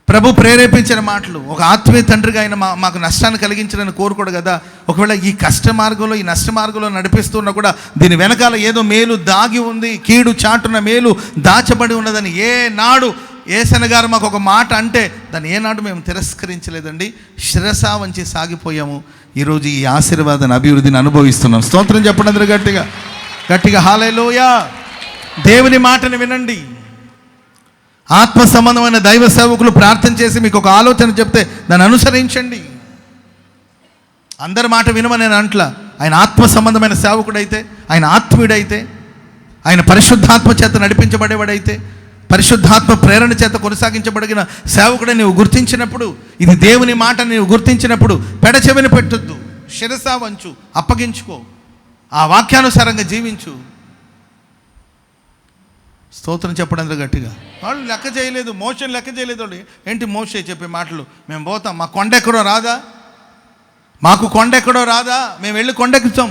ప్రభు ప్రేరేపించిన మాటలు. ఒక ఆత్మీయ తండ్రిగా ఆయన మాకు నష్టాన్ని కలిగించాలని కోరుకోడు కదా. ఒకవేళ ఈ కష్ట మార్గంలో, ఈ నష్ట మార్గంలో నడిపిస్తున్నా కూడా దీని వెనకాల ఏదో మేలు దాగి ఉంది, కీడు చాటున మేలు దాచబడి ఉన్నదని ఏనాడు యేసన్న గారు మాకు ఒక మాట అంటే దాన్ని ఏనాడు మేము తిరస్కరించలేదండి. శిరస వంచి సాగిపోయాము. ఈరోజు ఈ ఆశీర్వాదాన్ని, అభివృద్ధిని అనుభవిస్తున్నాం. స్తోత్రం చెప్పండి అందరూ గట్టిగా హల్లెలూయా. దేవుని మాటను వినండి. ఆత్మ సంబంధమైన దైవ సేవకులు ప్రార్థన చేసి మీకు ఒక ఆలోచన చెప్తే దాన్ని అనుసరించండి. అందరి మాట వినమని నేను అంట్లా. ఆయన ఆత్మ సంబంధమైన సేవకుడైతే, ఆయన ఆత్మీయుడైతే, ఆయన పరిశుద్ధాత్మ చేత నడిపించబడేవాడైతే, పరిశుద్ధాత్మ ప్రేరణ చేత కొనసాగించబడిన సేవకుడే నీవు గుర్తించినప్పుడు, ఇది దేవుని మాట నీవు గుర్తించినప్పుడు పెడచెవిని పెట్టొద్దు, శిరస వంచు, అప్పగించుకో, ఆ వాక్యానుసారంగా జీవించు. స్తోత్రం చెప్పడం గట్టిగా. వాళ్ళు లెక్క చేయలేదు, మోషన్ లెక్క చేయలేదు. వాళ్ళు ఏంటి మోషే చెప్పే మాటలు, మేము పోతాం, మా కొండెక్కడో రాదా, మాకు కొండెక్కడో రాదా, మేము వెళ్ళి కొండెక్కుతాం,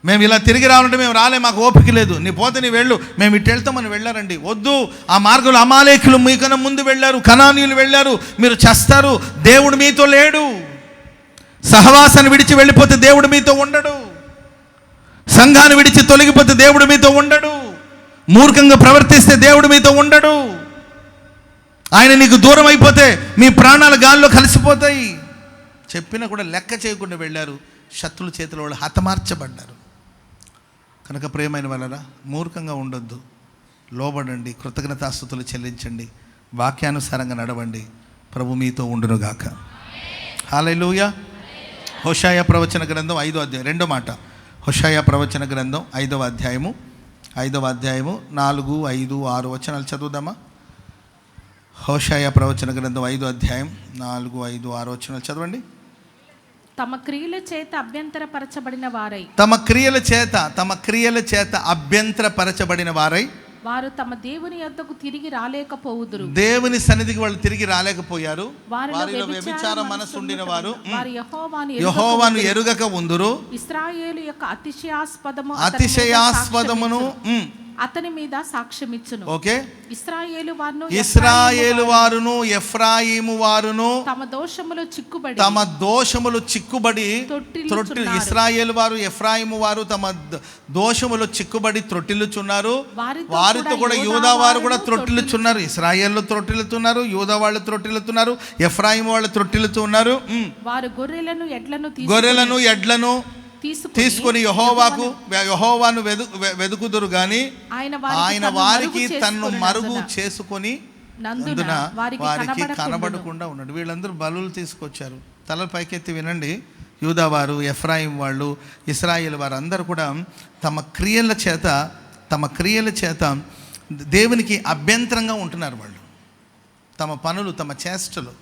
మేము ఇలా తిరిగి రావాలంటే మేము రాలే, మాకు ఓపిక లేదు, నీ పోతే నీ వెళ్ళు, మేము ఇటు వెళ్తామని వెళ్ళారండి. వద్దు, ఆ మార్గంలో అమాలేకులు మీకన్నా ముందు వెళ్ళారు, కనానీయులు వెళ్ళారు, మీరు చేస్తారు. దేవుడు మీతో లేడు. సహవాసాన్ని విడిచి వెళ్ళిపోతే దేవుడు మీతో ఉండడు. సంఘాన్ని విడిచి తొలగిపోతే దేవుడు మీతో ఉండడు. మూర్ఖంగా ప్రవర్తిస్తే దేవుడు మీతో ఉండడు. ఆయన నీకు దూరం అయిపోతే మీ ప్రాణాలు గాల్లో కలిసిపోతాయి. చెప్పినా కూడా లెక్క చేయకుండా వెళ్ళారు. శత్రుల చేతిలో వాళ్ళు హతమార్చబడ్డారు. కనుక ప్రియమైన వాళ్ళరా, మూర్ఖంగా ఉండొద్దు, లోబడండి, కృతజ్ఞతాస్తుతులు చెల్లించండి, వాక్యానుసారంగా నడవండి. ప్రభు మీతో ఉండునుగాక. హల్లెలూయా. హోషాయ ప్రవచన గ్రంథం 5వ అధ్యాయం, రెండో మాట. హోషాయ ప్రవచన గ్రంథం 5వ అధ్యాయము 4, 5, 6 వచనాలు చదువుదామా? హోషాయ ప్రవచన గ్రంథం 5వ అధ్యాయం 4, 5, 6 వచనాలు చదవండి. తమ క్రియల చేత అభ్యంతరపరచబడిన వారై వారు తమ దేవుని యొద్దకు తిరిగి రాలేకపోవుదురు. దేవుని సన్నిధికి వాళ్ళు తిరిగి రాలేకపోయారు. వారిలో వ్యభిచార మనసు ఉండిన వారు యెహోవాను ఎరుగక ఉందురు. ఇశ్రాయేలు యొక్క అతిశయాస్పదమును అతని మీద సాక్ష్యమిచ్చును. ఓకే, ఇశ్రాయేలు వారును ఎఫ్రాయిము వారును తమ దోషములు చిక్కుబడి ఇశ్రాయేలు వారు ఎఫ్రాయిము వారు తమ దోషములు చిక్కుబడి త్రొట్టిల్లుచున్నారు. వారితో కూడా యూదా వారు కూడా త్రొట్టిల్లుచున్నారు. ఇశ్రాయేలు త్రొట్టిల్లుతున్నారు, యూదా వాళ్ళు త్రొట్టిల్లుతున్నారు, ఎఫ్రాయిము వాళ్ళు త్రొట్టిల్లుతున్నారు. వారు గొర్రెలను ఎడ్లను తీసుకొని యెహోవాను వెదుకుదురు గాని ఆయన వారికి తన్ను మరుగు చేసుకొని నందున వారికి కనబడకుండా ఉన్నాడు. వీళ్ళందరూ బలులు తీసుకొచ్చారు. తల పైకెత్తి వినండి. యూదా వారు, ఎఫ్రాయిం వాళ్ళు, ఇశ్రాయేల్ వారు అందరూ కూడా తమ క్రియల చేత దేవునికి అభ్యంతరంగా ఉంటున్నారు. వాళ్ళు తమ పనులు, తమ చేష్టలు.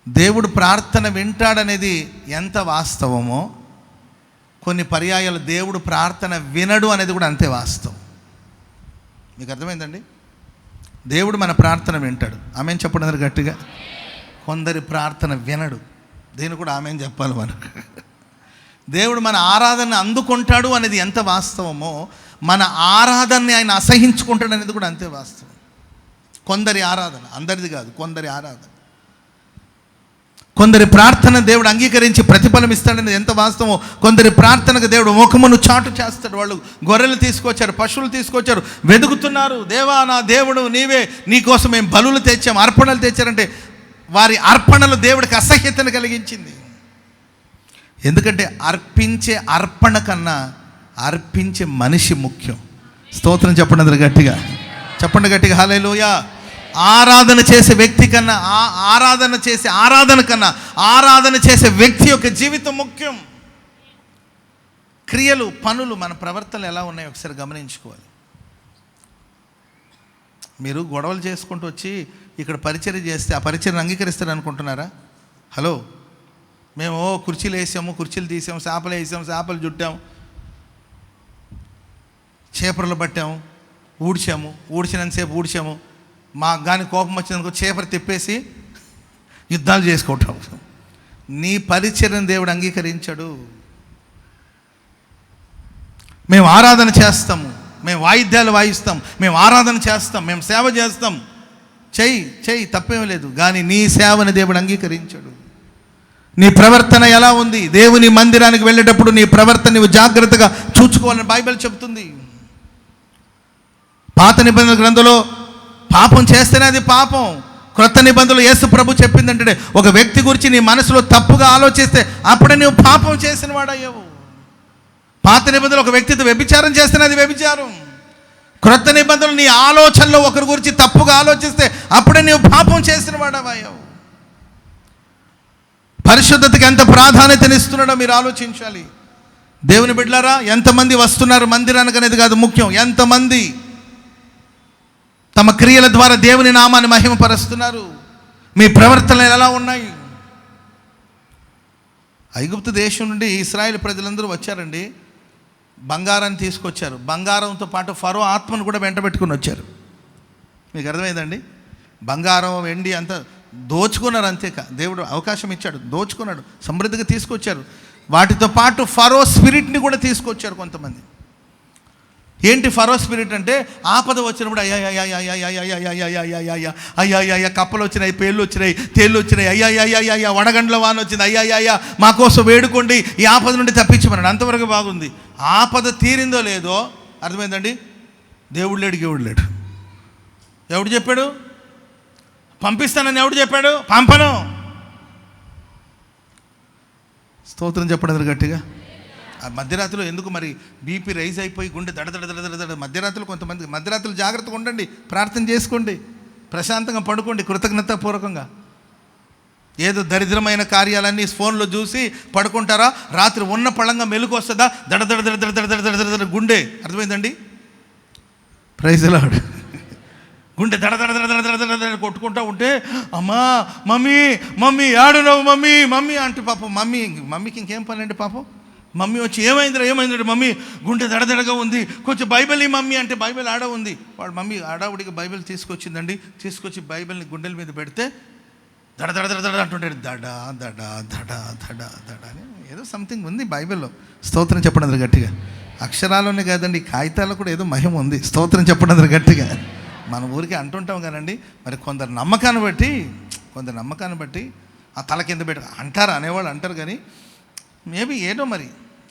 దేవుడు ప్రార్థన వింటాడనేది ఎంత వాస్తవమో, కొన్ని పర్యాయాలు దేవుడు ప్రార్థన వినడు అనేది కూడా అంతే వాస్తవం. మీకు అర్థమైందండి? దేవుడు మన ప్రార్థన వింటాడు. ఆమెన్ చెప్పడం గట్టిగా. కొందరి ప్రార్థన వినడు. దీన్ని కూడా ఆమెన్ చెప్పాలి మనకు. దేవుడు మన ఆరాధన అందుకుంటాడు అనేది ఎంత వాస్తవమో, మన ఆరాధనని ఆయన అసహించుకుంటాడు అనేది కూడా అంతే వాస్తవం. కొందరి ఆరాధన, అందరిది కాదు, కొందరి ఆరాధన. కొందరి ప్రార్థన దేవుడు అంగీకరించి ప్రతిఫలం ఇస్తాడనేది ఎంత వాస్తవమో, కొందరి ప్రార్థనకు దేవుడు ముఖమును చాటు చేస్తాడు. వాళ్ళు గొర్రెలు తీసుకొచ్చారు, పశువులు తీసుకొచ్చారు, వెతుకుతున్నారు. దేవా నా దేవుడు నీవే, నీకోసం మేము బలులు తెచ్చాము, అర్పణలు తెచ్చారంటే వారి అర్పణలు దేవుడికి అసహ్యతను కలిగించింది. ఎందుకంటే అర్పించే అర్పణ కన్నా అర్పించే మనిషి ముఖ్యం. స్తోత్రం చెప్పండి గట్టిగా, చెప్పండి గట్టిగా హల్లెలూయా. ఆరాధన చేసే వ్యక్తి కన్నా ఆరాధన చేసే వ్యక్తి యొక్క జీవితం ముఖ్యం. క్రియలు, పనులు, మన ప్రవర్తనలు ఎలా ఉన్నాయో ఒకసారి గమనించుకోవాలి. మీరు గొడవలు చేసుకుంటూ వచ్చి ఇక్కడ పరిచర్య చేస్తే ఆ పరిచర్యను అంగీకరిస్తారు అనుకుంటున్నారా? హలో, మేము కుర్చీలు వేసాము, కుర్చీలు తీసాము, చేపలు వేసాము, చేపలు జుట్టాము, చేపలు పట్టాము, ఊడ్చినంతసేపు ఊడ్చాము. మాకు కానీ కోపం వచ్చినందుకు చేపలు తిప్పేసి యుద్ధాలు చేసుకోవటం. నీ పరిచర్యను దేవుడు అంగీకరించడు. మేము ఆరాధన చేస్తాము, మేము వాయిద్యాలు వాయిస్తాం, మేము ఆరాధన చేస్తాం, మేము సేవ చేస్తాం. చెయ్యి తప్పేం లేదు, కానీ నీ సేవని దేవుడు అంగీకరించడు. నీ ప్రవర్తన ఎలా ఉంది? దేవుని మందిరానికి వెళ్ళేటప్పుడు నీ ప్రవర్తన నువ్వు జాగ్రత్తగా చూసుకోవాలని బైబిల్ చెప్తుంది. పాత నిబంధన గ్రంథంలో పాపం చేస్తేనే అది పాపం. క్రొత్త నిబంధనలు యేసు ప్రభు చెప్పిందంటే, ఒక వ్యక్తి గురించి నీ మనసులో తప్పుగా ఆలోచిస్తే అప్పుడే నువ్వు పాపం చేసిన వాడయ్యావు. పాత నిబంధనలు ఒక వ్యక్తితో వ్యభిచారం చేస్తేనే అది వ్యభిచారం. క్రొత్త నిబంధనలు నీ ఆలోచనలో ఒకరి గురించి తప్పుగా ఆలోచిస్తే అప్పుడే నువ్వు పాపం చేసిన వాడవయ్యావు. పరిశుద్ధతకి ఎంత ప్రాధాన్యతనిస్తున్నాడో మీరు ఆలోచించాలి. దేవుని బిడ్డలారా, ఎంతమంది వస్తున్నారు మందిరానికి అనేది కాదు ముఖ్యం, ఎంతమంది తమ క్రియల ద్వారా దేవుని నామాన్ని మహిమపరుస్తున్నారు, మీ ప్రవర్తనలు ఎలా ఉన్నాయి. ఐగుప్తు దేశం నుండి ఇశ్రాయేలు ప్రజలందరూ వచ్చారండి, బంగారాన్ని తీసుకొచ్చారు. బంగారంతో పాటు ఫరో ఆత్మను కూడా వెంటబెట్టుకుని వచ్చారు. మీకు అర్థమైందండి? బంగారం, వెండి అంతా దోచుకున్నారు. అంతేకా, దేవుడు అవకాశం ఇచ్చాడు, దోచుకున్నాడు, సమృద్ధిగా తీసుకొచ్చారు. వాటితో పాటు ఫరో స్పిరిట్ని కూడా తీసుకొచ్చారు కొంతమంది. ఏంటి ఫరో స్పిరిట్ అంటే, ఆపద వచ్చినప్పుడు అయ్యా కప్పలు వచ్చినాయి, పేర్లు వచ్చినాయి, తేళ్ళు వచ్చినాయి, అయ్యా వడగండ్ల వాన వచ్చింది, అయ్యా మా కోసం వేడుకోండి, ఈ ఆపద నుండి తప్పించమన్నాడు. అంతవరకు బాగుంది. ఆపద తీరిందో లేదో అర్థమైందండి? దేవుడు లేడు, దేవుడు లేడు. ఎవడు చెప్పాడు పంపిస్తానని? ఎవడు చెప్పాడు? పంపను. స్తోత్రం చెప్పడం గట్టిగా. మధ్యరాత్రిలో ఎందుకు మరి బీపీ రైజ్ అయిపోయి గుండె దడ మధ్యరాత్రులు కొంతమంది మధ్యరాత్రులు జాగ్రత్తగా ఉండండి, ప్రార్థన చేసుకోండి, ప్రశాంతంగా పడుకోండి, కృతజ్ఞతాపూర్వకంగా. ఏదో దరిద్రమైన కార్యాలన్నీ ఫోన్లో చూసి పడుకుంటారా? రాత్రి ఉన్న పళంగా మెలుకు వస్తుందా? దడ గుండె. అర్థమైందండి? Praise Lord. గుండె దడ కొట్టుకుంటూ ఉంటే, అమ్మా మమ్మీ ఆడున్నావు మమ్మీ అంటే పాపం మమ్మీకి ఇంకేం పని అండి పాపం. మమ్మీ వచ్చి ఏమైందిరా మమ్మీ గుండె దడదడగా ఉంది, కొంచెం బైబిల్ ఈ మమ్మీ అంటే బైబిల్ ఆడ ఉంది. వాడు మమ్మీ ఆడావుడికి బైబిల్ తీసుకొచ్చిందండి, తీసుకొచ్చి బైబిల్ని గుండెల మీద పెడితే దడ అంటుంటాడు. దడ అని ఏదో సంథింగ్ ఉంది బైబిల్లో. స్తోత్రం చెప్పండి గట్టిగా. అక్షరాల్లోనే కాదండి, కాగితాల్లో కూడా ఏదో మహిమ ఉంది. స్తోత్రం చెప్పడం అందరూ గట్టిగా. మన ఊరికి అంటుంటాం కానండి, మరి కొందరు నమ్మకాన్ని బట్టి ఆ తల కింద పెట్టి అంటారు, అనేవాళ్ళు అంటారు. కానీ మేబీ ఏదో మరి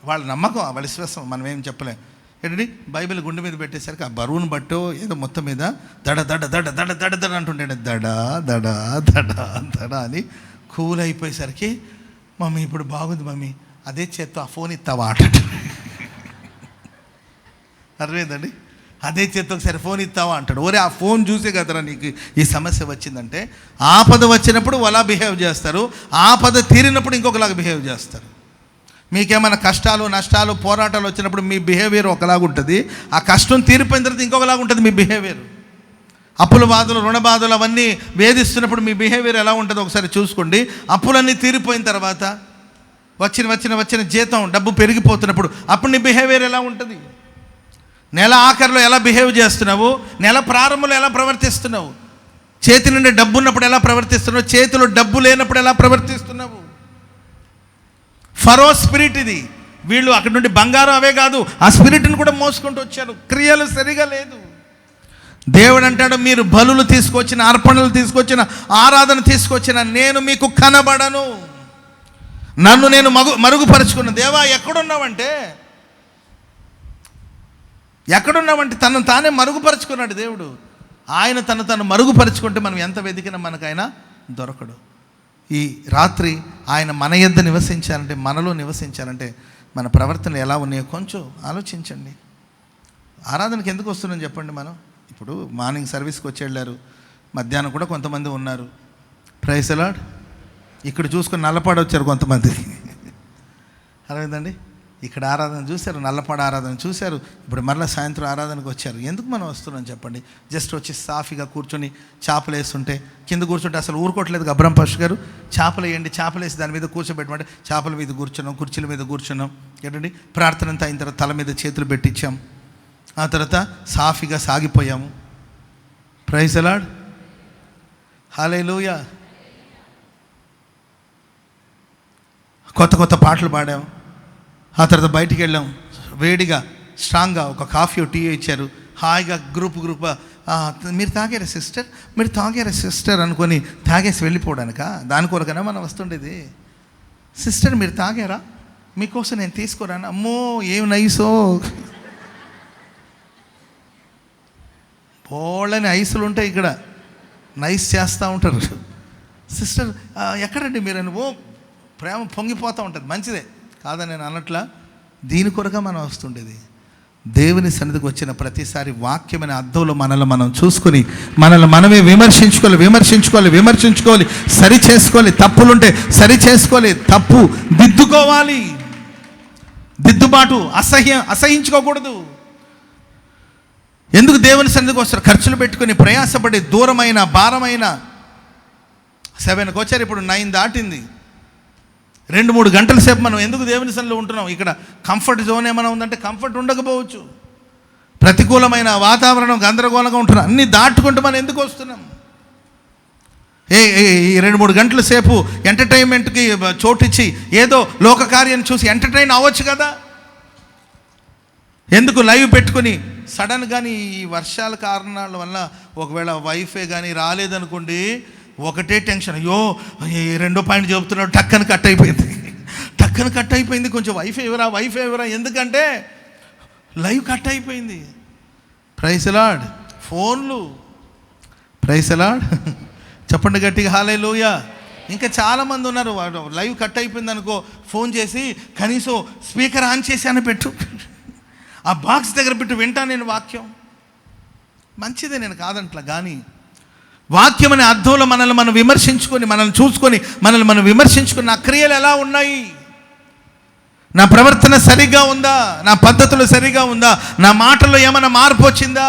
వాళ్ళ నమ్మకం, వాళ్ళ విశ్వాసం, మనం ఏం చెప్పలేం. ఏంటండి, బైబిల్ గుండె మీద పెట్టేసరికి ఆ బరువును బట్టో ఏదో మొత్తం మీద దడ దడ దడ దడ దడ దడ అంటుండే, దడ దడ దడ దడ అని కూల్ అయిపోయేసరికి, మమ్మీ ఇప్పుడు బాగుంది మమ్మీ, అదే చేత్తో ఆ ఫోన్ ఇస్తావా ఆట. అర్థమైందండి, అదే చేత్తో ఒకసారి ఫోన్ ఇస్తావా అంటాడు. ఒరే ఆ ఫోన్ చూసే కదరా నీకు ఈ సమస్య వచ్చిందంటే. ఆపద వచ్చినప్పుడు అలా బిహేవ్ చేస్తారు, ఆపద తీరినప్పుడు ఇంకొకలాగా బిహేవ్ చేస్తారు. మీకేమైనా కష్టాలు నష్టాలు పోరాటాలు వచ్చినప్పుడు మీ బిహేవియర్ ఒకలాగా ఉంటుంది, ఆ కష్టం తీరిపోయిన తర్వాత ఇంకొకలాగా ఉంటుంది మీ బిహేవియర్. అప్పుల బాధలు రుణ బాధలు అవన్నీ వేధిస్తున్నప్పుడు మీ బిహేవియర్ ఎలా ఉంటుందో ఒకసారి చూసుకోండి. అప్పులన్నీ తీరిపోయిన తర్వాత వచ్చిన జీతం డబ్బు పెరిగిపోతున్నప్పుడు అప్పుడు నీ బిహేవియర్ ఎలా ఉంటుంది? నెల ఆఖరిలో ఎలా బిహేవ్ చేస్తున్నావు, నెల ప్రారంభంలో ఎలా ప్రవర్తిస్తున్నావు, చేతి నుండి డబ్బు ఉన్నప్పుడు ఎలా ప్రవర్తిస్తున్నావు, చేతిలో డబ్బు లేనప్పుడు ఎలా ప్రవర్తిస్తున్నావు. ఫరో స్పిరిట్ ఇది. వీళ్ళు అక్కడి నుండి బంగారం అవే కాదు, ఆ స్పిరిట్ని కూడా మోసుకుంటూ వచ్చారు. క్రియలు సరిగా లేదు. దేవుడు అంటాడు, మీరు బలులు తీసుకొచ్చిన, అర్పణలు తీసుకొచ్చిన, ఆరాధన తీసుకొచ్చిన నేను మీకు కనబడను, నన్ను నేను మరుగుపరుచుకున్న. దేవా ఎక్కడున్నావంటే తనను తానే మరుగుపరుచుకున్నాడు దేవుడు. ఆయన తను మరుగుపరుచుకుంటే మనం ఎంత వెతికినా మనకైనా దొరకడు. ఈ రాత్రి ఆయన మన యొద్ద నివసించాలంటే, మనలో నివసించాలంటే మన ప్రవర్తనలు ఎలా ఉన్నాయో కొంచెం ఆలోచించండి. ఆరాధనకి ఎందుకు వస్తున్నాం చెప్పండి. మనం ఇప్పుడు మార్నింగ్ సర్వీస్కి వచ్చి వెళ్ళారు, మధ్యాహ్నం కూడా కొంతమంది ఉన్నారు. Praise the Lord. ఇక్కడ చూసుకొని నల్లపాడు వచ్చారు కొంతమంది. అర్థమైందండి, ఇక్కడ ఆరాధన చూశారు, నల్లపాడు ఆరాధన చూశారు, ఇప్పుడు మరలా సాయంత్రం ఆరాధనకు వచ్చారు. ఎందుకు మనం వస్తున్నాం చెప్పండి? జస్ట్ వచ్చి సాఫీగా కూర్చొని చేపలు వేస్తుంటే, కింద కూర్చుంటే అసలు ఊరుకోవట్లేదు అబ్రహం పాస్టర్ గారు. చేపలు వేయండి, చేపలు వేసి దాని మీద కూర్చోబెట్టమంటే చేపల మీద కూర్చున్నాం, కుర్చీల మీద కూర్చున్నాం. ఏంటండి, ప్రార్థన అంతా అయిన తర్వాత తల మీద చేతులు పెట్టించాం, ఆ తర్వాత సాఫీగా సాగిపోయాము. Praise the Lord. హల్లెలూయా. కొత్త పాటలు పాడాము, ఆ తర్వాత బయటికి వెళ్ళాం, వేడిగా స్ట్రాంగ్గా ఒక కాఫీ టీ ఇచ్చారు, హాయిగా గ్రూప్ మీరు తాగారా సిస్టర్ అనుకొని తాగేసి వెళ్ళిపోవడానికా? దాని కొరకనే మనం వస్తుండేది. సిస్టర్ మీరు తాగారా, మీకోసం నేను తీసుకోరాను. అమ్మో ఏం నైసో, పోళ్ళని ఐసులు ఉంటాయి ఇక్కడ, నైస్ చేస్తూ ఉంటారు. సిస్టర్ ఎక్కడండి మీరు? ఓ ప్రేమ పొంగిపోతూ ఉంటుంది. మంచిదే కాదని నేను అన్నట్లా, దీని కొరగా మనం వస్తుండేది. దేవుని సన్నిధికి వచ్చిన ప్రతిసారి వాక్యమైన అద్దంలో మనల్ని మనం చూసుకొని మనల్ని మనమే విమర్శించుకోవాలి, సరి చేసుకోవాలి. తప్పులుంటే సరి చేసుకోవాలి, తప్పు దిద్దుకోవాలి. దిద్దుబాటు అసహించుకోకూడదు. ఎందుకు దేవుని సన్నిధికి వస్తారు? ఖర్చులు పెట్టుకొని ప్రయాసపడి దూరమైన భారమైన 7కి వచ్చారు, ఇప్పుడు 9 దాటింది. 2-3 గంటల సేపు మనం ఎందుకు దేవుని సన్నిధిలో ఉంటున్నాం? ఇక్కడ కంఫర్ట్ జోన్ ఏమైనా ఉందంటే కంఫర్ట్ ఉండకపోవచ్చు. ప్రతికూలమైన వాతావరణం, గందరగోళంగా ఉంటున్నాం, అన్నీ దాటుకుంటూ మనం ఎందుకు వస్తున్నాం? ఈ 2-3 గంటల సేపు ఎంటర్టైన్మెంట్కి చోటిచ్చి ఏదో లోక కార్యాన్ని చూసి ఎంటర్టైన్ అవ్వచ్చు కదా. ఎందుకు లైవ్ పెట్టుకొని సడన్ కానీ ఈ వర్షాల కారణాల వల్ల ఒకవేళ వైఫై కానీ రాలేదనుకోండి, ఒకటే టెన్షన్. అయ్యో 2వ పాయింట్ చెబుతున్నాడు, టక్కని కట్ అయిపోయింది, కొంచెం వైఫై ఇవ్వరా, ఎందుకంటే లైవ్ కట్ అయిపోయింది. Praise the Lord. ఫోన్లు, ప్రైజ్ ది లార్డ్. చెప్పండి గట్టిగా హల్లెలూయా. ఇంకా చాలామంది ఉన్నారు, లైవ్ కట్ అయిపోయింది అనుకో, ఫోన్ చేసి కనీసం స్పీకర్ ఆన్ చేసి అని పెట్టు, ఆ బాక్స్ దగ్గర పెట్టు, వింటాను నేను వాక్యం. మంచిదే, నేను కాదంట్లా. కానీ వాక్యం అనే అర్థంలో మనల్ని మనం విమర్శించుకొని, మనల్ని చూసుకొని, మనల్ని మనం విమర్శించుకొని, నా క్రియలు ఎలా ఉన్నాయి, నా ప్రవర్తన సరిగ్గా ఉందా, నా పద్ధతులు సరిగా ఉందా, నా మాటల్లో ఏమైనా మార్పు వచ్చిందా,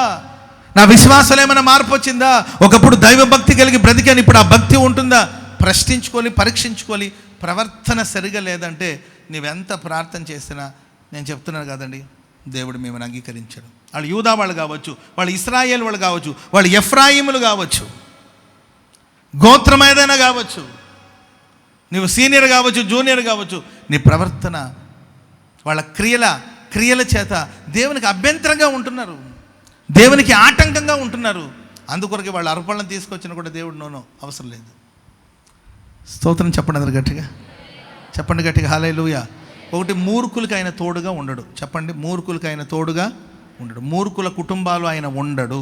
నా విశ్వాసాలు ఏమైనా మార్పు వచ్చిందా, ఒకప్పుడు దైవభక్తి కలిగి బ్రతికాను, ఇప్పుడు ఆ భక్తి ఉంటుందా, ప్రశ్నించుకొని పరీక్షించుకొని. ప్రవర్తన సరిగా లేదంటే నీవెంత ప్రార్థన చేసినా, నేను చెప్తున్నాను కదండి, దేవుడు మిమ్మల్ని అంగీకరించాడు. వాళ్ళు యూదా వాళ్ళు కావచ్చు, వాళ్ళు ఇశ్రాయేల్ వాళ్ళు కావచ్చు, వాళ్ళు ఎఫ్రాయిములు కావచ్చు, గోత్రం ఏదైనా కావచ్చు, నువ్వు సీనియర్ కావచ్చు, జూనియర్ కావచ్చు, నీ ప్రవర్తన, వాళ్ళ క్రియల చేత దేవునికి అభ్యంతరంగా ఉంటున్నారు, దేవునికి ఆటంకంగా ఉంటున్నారు. అందుకొరకే వాళ్ళు అర్పణలను తీసుకొచ్చినా కూడా దేవుడు నోనో అవసరం లేదు. స్తోత్రం చెప్పండి అందరు గట్టిగా, చెప్పండి గట్టిగా హల్లెలూయా. ఒకటి, మూర్ఖులకి ఆయన తోడుగా ఉండడు. చెప్పండి, మూర్ఖులకి ఆయన తోడుగా ఉండడు. మూర్ఖుల కుటుంబాలు ఆయన ఉండడు.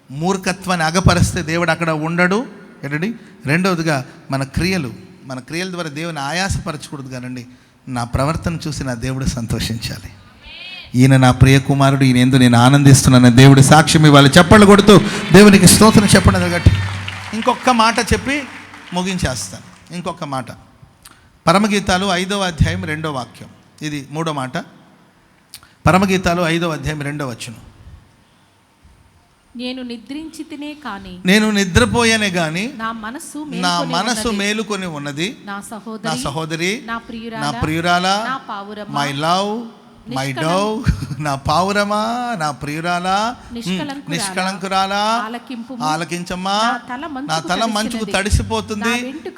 మూర్ఖత్వాన్ని అగపరిస్తే దేవుడు అక్కడ ఉండడు. ఏంటండి? రెండవదిగా మన క్రియల ద్వారా దేవుని ఆయాసపరచకూడదు కానండి, నా ప్రవర్తన చూసి నా దేవుడు సంతోషించాలి. ఈయన నా ప్రియ కుమారుడు, ఈయన ఎందు నేను ఆనందిస్తున్నాను దేవుడి సాక్ష్యం ఇవ్వాలి. చప్పట్లు కొడుతూ దేవునికి స్తోత్రం చెప్పండి గట్టి. ఇంకొక మాట చెప్పి ముగించేస్తాను. ఇంకొక మాట, పరమగీతాలు 5వ అధ్యాయం 2వ వాక్యం. ఇది 3వ మాట. పరమగీతాలు 5వ అధ్యాయం 2వ వచనం. నేను నిద్రించితినే కానీ, నేను నిద్రపోయానే గాని నా మనస్సు మేలుకొని ఉన్నది. నా సహోదరి, నా ప్రియురాలా, నా పావురమా, మై లవ్, మై డవ్, నా పావురమా, నా ప్రియురాలా, నిష్కళంకురాలా, ఆలకించమ్మా. నా తల మంచుకు తడిసిపోతుంది,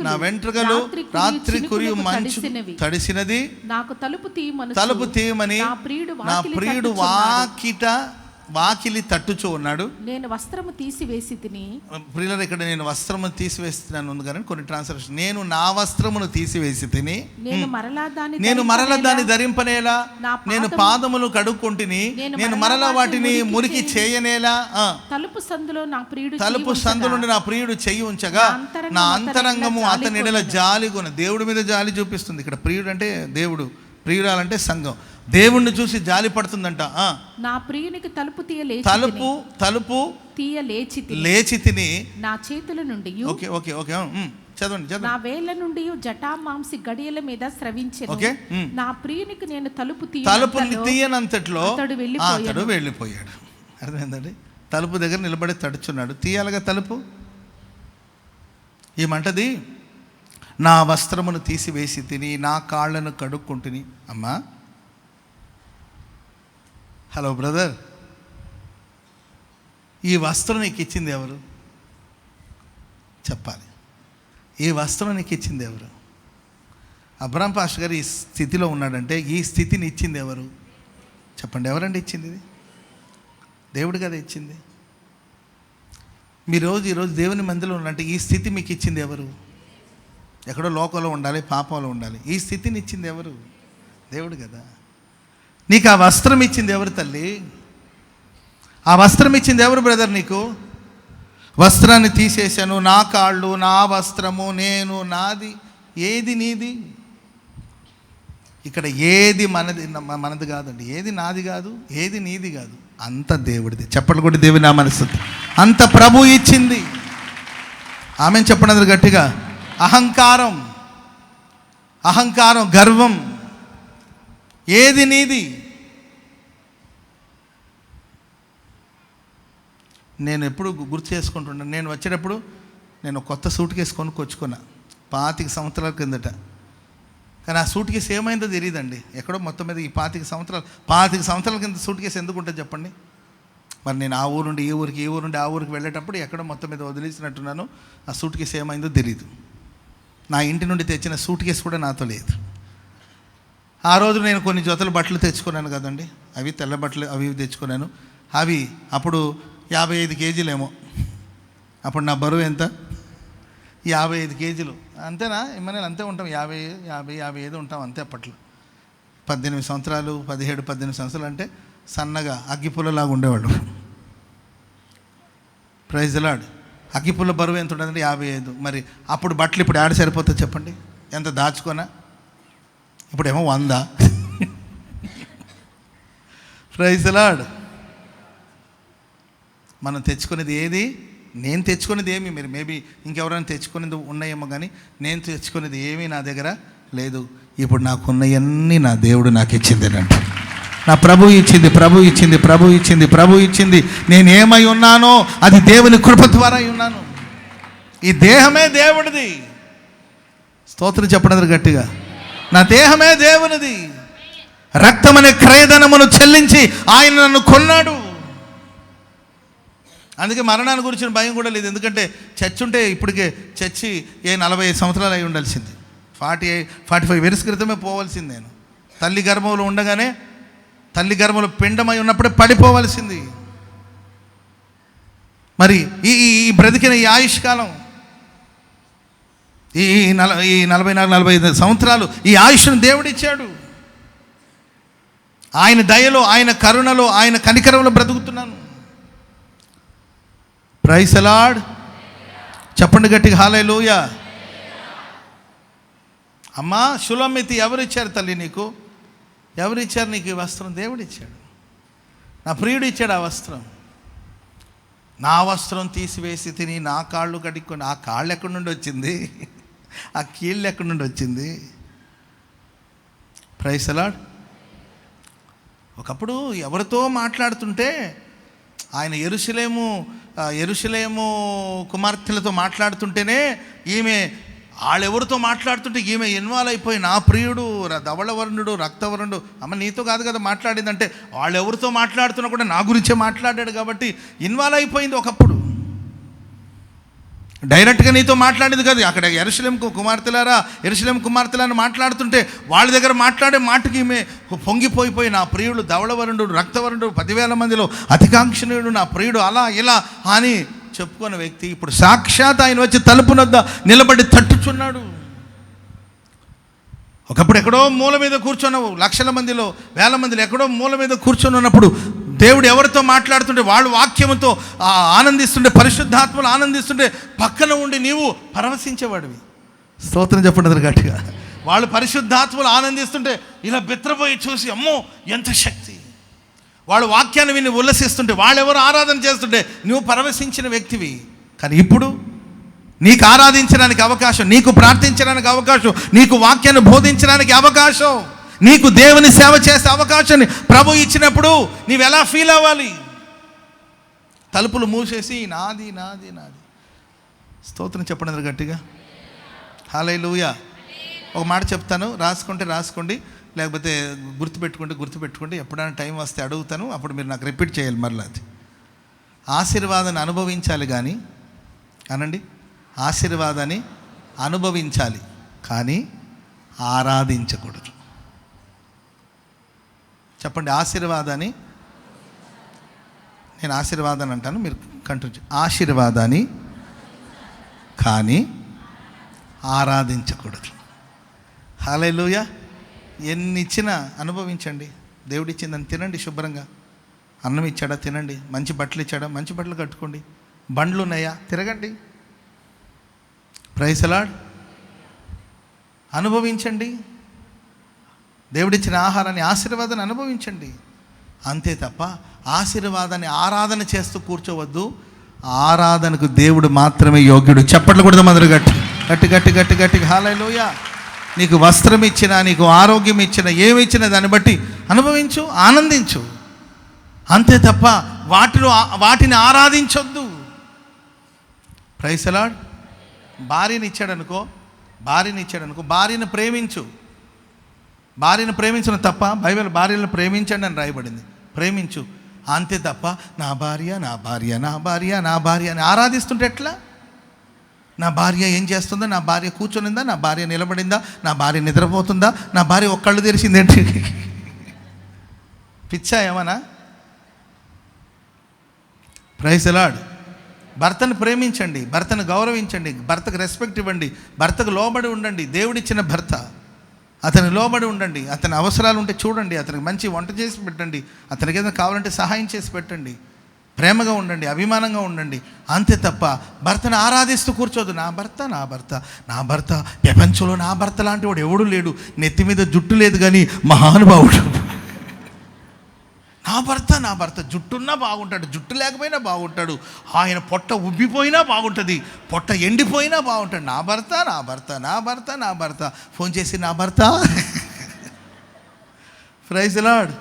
నా వెంట్రుకలు రాత్రి కురియు మంచు తడిసినది. నాకు తలుపు తీయమని నా ప్రియుడు వాకిలి తట్టుచూ ఉన్నాడు. నేను వస్త్రము తీసివేసి తిని. ప్రియులారా, ఇక్కడ నేను వస్త్రము తీసివేస్తున్నాను ఉంది కానీ కొన్ని ట్రాన్స్లేషన్, నేను నా వస్త్రమును తీసివేసి తిని నేను మరలా దాన్ని ధరింపనేలా, నేను పాదములు కడుక్కొంటిని, నేను మరలా వాటిని మురికి చేయనేలా. తలుపు సందు నుండి నా ప్రియుడు చెయ్యి ఉంచగా నా అంతరంగము అతని ఎడల జాలిగొన. దేవుడి మీద జాలి చూపిస్తుంది ఇక్కడ. ప్రియుడు అంటే దేవుడు, ప్రియురాలంటే సంఘం. దేవుణ్ణి చూసి జాలి పడుతుందంట. నా ప్రియునికి తలుపు తీయ లేచి తిని నా చేతుల నుండి చదవండి. నా వేళ్ళ నుండి జటామాంసి గడియల మీద స్రవించెను. నా ప్రియునికి నేను తలుపు తీయనంతట్లో అతడు వెళ్ళిపోయాడు. అర్థమైందండి? తలుపు దగ్గర నిలబడి తడుచున్నాడు. తీయాలిగా తలుపు. ఏమంటది? నా వస్త్రమును తీసివేసి తిని నా కాళ్ళను కడుక్కుంటుని. అమ్మా, హలో బ్రదర్, ఈ వస్త్రం నీకు ఇచ్చింది ఎవరు? చెప్పాలి. ఈ వస్త్రం నీకు ఇచ్చింది ఎవరు? అబ్రాం పాస్టర్ గారు ఈ స్థితిలో ఉన్నాడంటే ఈ స్థితిని ఇచ్చింది ఎవరు? చెప్పండి, ఎవరండి ఇచ్చింది? ఇది దేవుడు కదా ఇచ్చింది. ఈరోజు దేవుని మందిలో ఉన్నట్టు ఈ స్థితి మీకు ఇచ్చింది ఎవరు? ఎక్కడో లోకంలో ఉండాలి, పాపంలో ఉండాలి. ఈ స్థితిని ఇచ్చింది ఎవరు? దేవుడు కదా. నీకు ఆ వస్త్రం ఇచ్చింది ఎవరు తల్లి? ఆ వస్త్రం ఇచ్చింది ఎవరు బ్రదర్? నీకు వస్త్రాన్ని తీసేశాను, నా కాళ్ళు, నా వస్త్రము, నేను, నాది. ఏది నీది? ఇక్కడ ఏది మనది కాదండి, ఏది నాది కాదు, ఏది నీది కాదు, అంత దేవుడిది. చెప్పండి కూడా దేవుని నా మనసు అంత ప్రభు ఇచ్చింది. ఆమె చెప్పండి గట్టిగా. అహంకారం, గర్వం, ఏది నీది? నేను ఎప్పుడు గుర్తు చేసుకుంటున్నాను, నేను వచ్చేటప్పుడు నేను కొత్త సూట్ కేసు కొనుక్కొచ్చుకున్నా 25 సంవత్సరాల కిందట. కానీ ఆ సూట్ కేసు ఏమైందో తెలియదండి. ఎక్కడో మొత్తం మీద ఈ 25 సంవత్సరాల కింద సూట్ కేసు ఎందుకు ఉంటుంది చెప్పండి. మరి నేను ఆ ఊరు నుండి ఈ ఊరికి, ఈ ఊరు నుండి ఆ ఊరికి వెళ్ళేటప్పుడు ఎక్కడో మొత్తం మీద వదిలేసినట్టున్నాను. ఆ సూట్ కేసు ఏమైందో తెలియదు. నా ఇంటి నుండి తెచ్చిన సూట్ కేసు కూడా నాతో లేదు. ఆ రోజు నేను కొన్ని జతల బట్టలు తెచ్చుకున్నాను కదండి, అవి తెల్ల బట్టలు అవి తెచ్చుకున్నాను. అవి అప్పుడు 55 కేజీలేమో. అప్పుడు నా బరువు ఎంత? 55 కేజీలు. అంతేనా? ఇమ్మనే అంతే ఉంటాం, 50-55 ఉంటాం అంతే. అప్పట్లో 18 సంవత్సరాలు 17-18 సంవత్సరాలు అంటే సన్నగా అగ్గిపుల్లలాగా ఉండేవాళ్ళు. Praise the Lord. అగ్గిపుల్ల బరువు ఎంత ఉంటుందంటే 55. మరి అప్పుడు బట్టలు ఇప్పుడు ఆడ సరిపోతుంది చెప్పండి, ఎంత దాచుకోనా? ఇప్పుడేమో 100. Praise the Lord. మనం తెచ్చుకునేది ఏది? నేను తెచ్చుకునేది ఏమి, మీరు మేబీ ఇంకెవరైనా తెచ్చుకునేది ఉన్నాయేమో, కానీ నేను తెచ్చుకునేది ఏమీ నా దగ్గర లేదు. ఇప్పుడు నాకున్నవన్నీ నా దేవుడు నాకు ఇచ్చిందేనంట. నా ప్రభు ఇచ్చింది. నేను ఏమై ఉన్నానో అది దేవుని కృప ద్వారా ఉన్నాను. ఈ దేహమే దేవుడిది. స్తోత్రం చెప్పడం గట్టిగా. నా దేహమే దేవునిది. రక్తమనే క్రయధనమును చెల్లించి ఆయన నన్ను కొన్నాడు. అందుకే మరణాన్ని గురించిన భయం కూడా లేదు. ఎందుకంటే చర్చ్ ఉంటే ఇప్పటికే చర్చి 45 సంవత్సరాలు అయి ఉండాల్సింది. 45 ఇయర్స్ క్రితమే పోవాల్సింది. నేను తల్లి గర్భంలో ఉండగానే తల్లి గర్భంలో పిండమై ఉన్నప్పుడే పడిపోవలసింది. మరి ఈ బ్రతికిన ఈ ఆయుష్కాలం, ఈ 44-45 సంవత్సరాలు ఈ ఆయుష్ను దేవుడిచ్చాడు. ఆయన దయలో, ఆయన కరుణలో, ఆయన కనికరంలో బ్రతుకుతున్నాను. Praise the Lord. చెప్పండి గట్టిగా హల్లెలూయా. అమ్మా షులమితి, ఎవరిచ్చారు తల్లి నీకు? ఎవరిచ్చారు నీకు ఈ వస్త్రం? దేవుడిచ్చాడు. నా ప్రియుడు ఇచ్చాడు ఆ వస్త్రం. నా వస్త్రం తీసివేసి తిని నా కాళ్ళు కడుక్కొని, ఆ కాళ్ళు ఎక్కడి నుండి వచ్చింది? ఆ కీళ్ళు ఎక్కడి నుండి వచ్చింది? Praise the Lord. ఒకప్పుడు ఎవరితో మాట్లాడుతుంటే ఆయన యెరూషలేము కుమార్తెలతో మాట్లాడుతుంటేనే ఈమె, వాళ్ళెవరితో మాట్లాడుతుంటే ఈమె ఇన్వాల్వ్ అయిపోయి, నా ప్రియుడు ధవళవర్ణుడు రక్తవర్ణుడు, అమ్మ నీతో కాదు కదా మాట్లాడిందంటే, వాళ్ళు ఎవరితో మాట్లాడుతున్నా కూడా నా గురించే మాట్లాడాడు కాబట్టి ఇన్వాల్వ్ అయిపోయింది. ఒకప్పుడు డైరెక్ట్గా నీతో మాట్లాడేది కాదు. అక్కడ యెరూషలేము కుమార్తెలారా మాట్లాడుతుంటే వాళ్ళ దగ్గర మాట్లాడే మాటకి ఈమె పొంగిపోయిపోయి, నా ప్రియుడు ధవళవర్ణుడు రక్తవర్ణుడు 10,000 మందిలో అతికాంక్షణీయుడు, నా ప్రియుడు అలా ఇలా అని చెప్పుకున్న వ్యక్తి ఇప్పుడు సాక్షాత్ ఆయన వచ్చి తలుపునొద్ద నిలబడి తట్టుచున్నాడు. ఒకప్పుడు ఎక్కడో మూల మీద కూర్చున్నావు, లక్షల మందిలో, వేల మందిలో ఎక్కడో మూల మీద కూర్చొని ఉన్నప్పుడు దేవుడు ఎవరితో మాట్లాడుతుంటే వాళ్ళు వాక్యముతో ఆనందిస్తుంటే, పరిశుద్ధాత్మలు ఆనందిస్తుంటే పక్కన ఉండి నీవు పరవశించేవాడివి. స్తోత్రం చెప్పండి గట్టిగా. వాళ్ళు పరిశుద్ధాత్మలు ఆనందిస్తుంటే ఇలా బెత్తరపోయి చూసి, అమ్మో ఎంత శక్తి. వాళ్ళు వాక్యాన్ని విని ఉల్లసిస్తుంటే, వాళ్ళెవరు ఆరాధన చేస్తుంటే నువ్వు పరవశించిన వ్యక్తివి. కానీ ఇప్పుడు నీకు ఆరాధించడానికి అవకాశం, నీకు ప్రార్థించడానికి అవకాశం, నీకు వాక్యాన్ని బోధించడానికి అవకాశం, నీకు దేవుని సేవ చేసే అవకాశాన్ని ప్రభు ఇచ్చినప్పుడు నీవు ఎలా ఫీల్ అవ్వాలి? తలుపులు మూసేసి నాది నాది నాది. స్తోత్రం చెప్పండి గట్టిగా హల్లెలూయా. ఒక మాట చెప్తాను, రాసుకోండి, లేకపోతే గుర్తుపెట్టుకోండి. ఎప్పుడైనా టైం వస్తే అడుగుతాను, అప్పుడు మీరు నాకు రిపీట్ చేయాలి మరలా. అది ఆశీర్వాదాన్ని అనుభవించాలి కానీ, అనండి, ఆశీర్వాదాన్ని అనుభవించాలి కానీ ఆరాధించకూడదు. చెప్పండి, ఆశీర్వాదాన్ని, నేను ఆశీర్వాదాన్ని అంటాను, మీరు కంటిన్యూ. ఆశీర్వాదాన్ని కానీ ఆరాధించకూడదు. హల్లెలూయా. ఎన్ని ఇచ్చినా అనుభవించండి. దేవుడిచ్చిందని తినండి శుభ్రంగా. అన్నం ఇచ్చాడా తినండి, మంచి బట్టలు ఇచ్చాడా మంచి బట్టలు కట్టుకోండి, బండ్లు ఉన్నాయా తిరగండి. Praise the Lord. అనుభవించండి, దేవుడిచ్చిన ఆహారాన్ని, ఆశీర్వాదాన్ని అనుభవించండి. అంతే తప్ప ఆశీర్వాదాన్ని ఆరాధన చేస్తూ కూర్చోవద్దు. ఆరాధనకు దేవుడు మాత్రమే యోగ్యుడు. చప్పట్లు కూడా అందరూ గట్టి హల్లెలూయా. నీకు వస్త్రం ఇచ్చినా, నీకు ఆరోగ్యం ఇచ్చినా, ఏమి ఇచ్చినా దాన్ని బట్టి అనుభవించు, ఆనందించు. అంతే తప్ప వాటిని ఆరాధించొద్దు. Praise the lord. భార్యని ఇచ్చాడనుకో, భార్యను ప్రేమించు. భార్యను ప్రేమించడం తప్ప? బైబిల్ భార్యను ప్రేమించండి అని రాయబడింది. ప్రేమించు, అంతే తప్ప నా భార్య అని ఆరాధిస్తుంటే ఎట్లా? నా భార్య ఏం చేస్తుందా, నా భార్య కూర్చొనిందా, నా భార్య నిలబడిందా, నా భార్య నిద్రపోతుందా, నా భార్య ఒక్కళ్ళు తెరిచిందేంటి? పిచ్చా ఏమన్నా? Praise the Lord. భర్తను ప్రేమించండి, భర్తను గౌరవించండి, భర్తకు రెస్పెక్ట్ ఇవ్వండి, భర్తకు లోబడి ఉండండి. దేవుడిచ్చిన భర్త, అతనికి లోబడి ఉండండి. అతని అవసరాలు ఉంటే చూడండి, అతనికి మంచి వంట చేసి పెట్టండి, అతనికి ఏదైనా కావాలంటే సహాయం చేసి పెట్టండి. ప్రేమగా ఉండండి, అభిమానంగా ఉండండి. అంతే తప్ప భర్తను ఆరాధిస్తూ కూర్చోదు. నా భర్త ప్రపంచంలో నా భర్త లాంటి వాడు ఎవడు లేడు, నెత్తి మీద జుట్టు లేదు కానీ మహానుభావుడు. నా భర్త జుట్టున్నా బాగుంటాడు, జుట్టు లేకపోయినా బాగుంటాడు, ఆయన పొట్ట ఉబ్బిపోయినా బాగుంటుంది, పొట్ట ఎండిపోయినా బాగుంటాడు. నా భర్త ఫోన్ చేసి నా భర్త. Praise the Lord.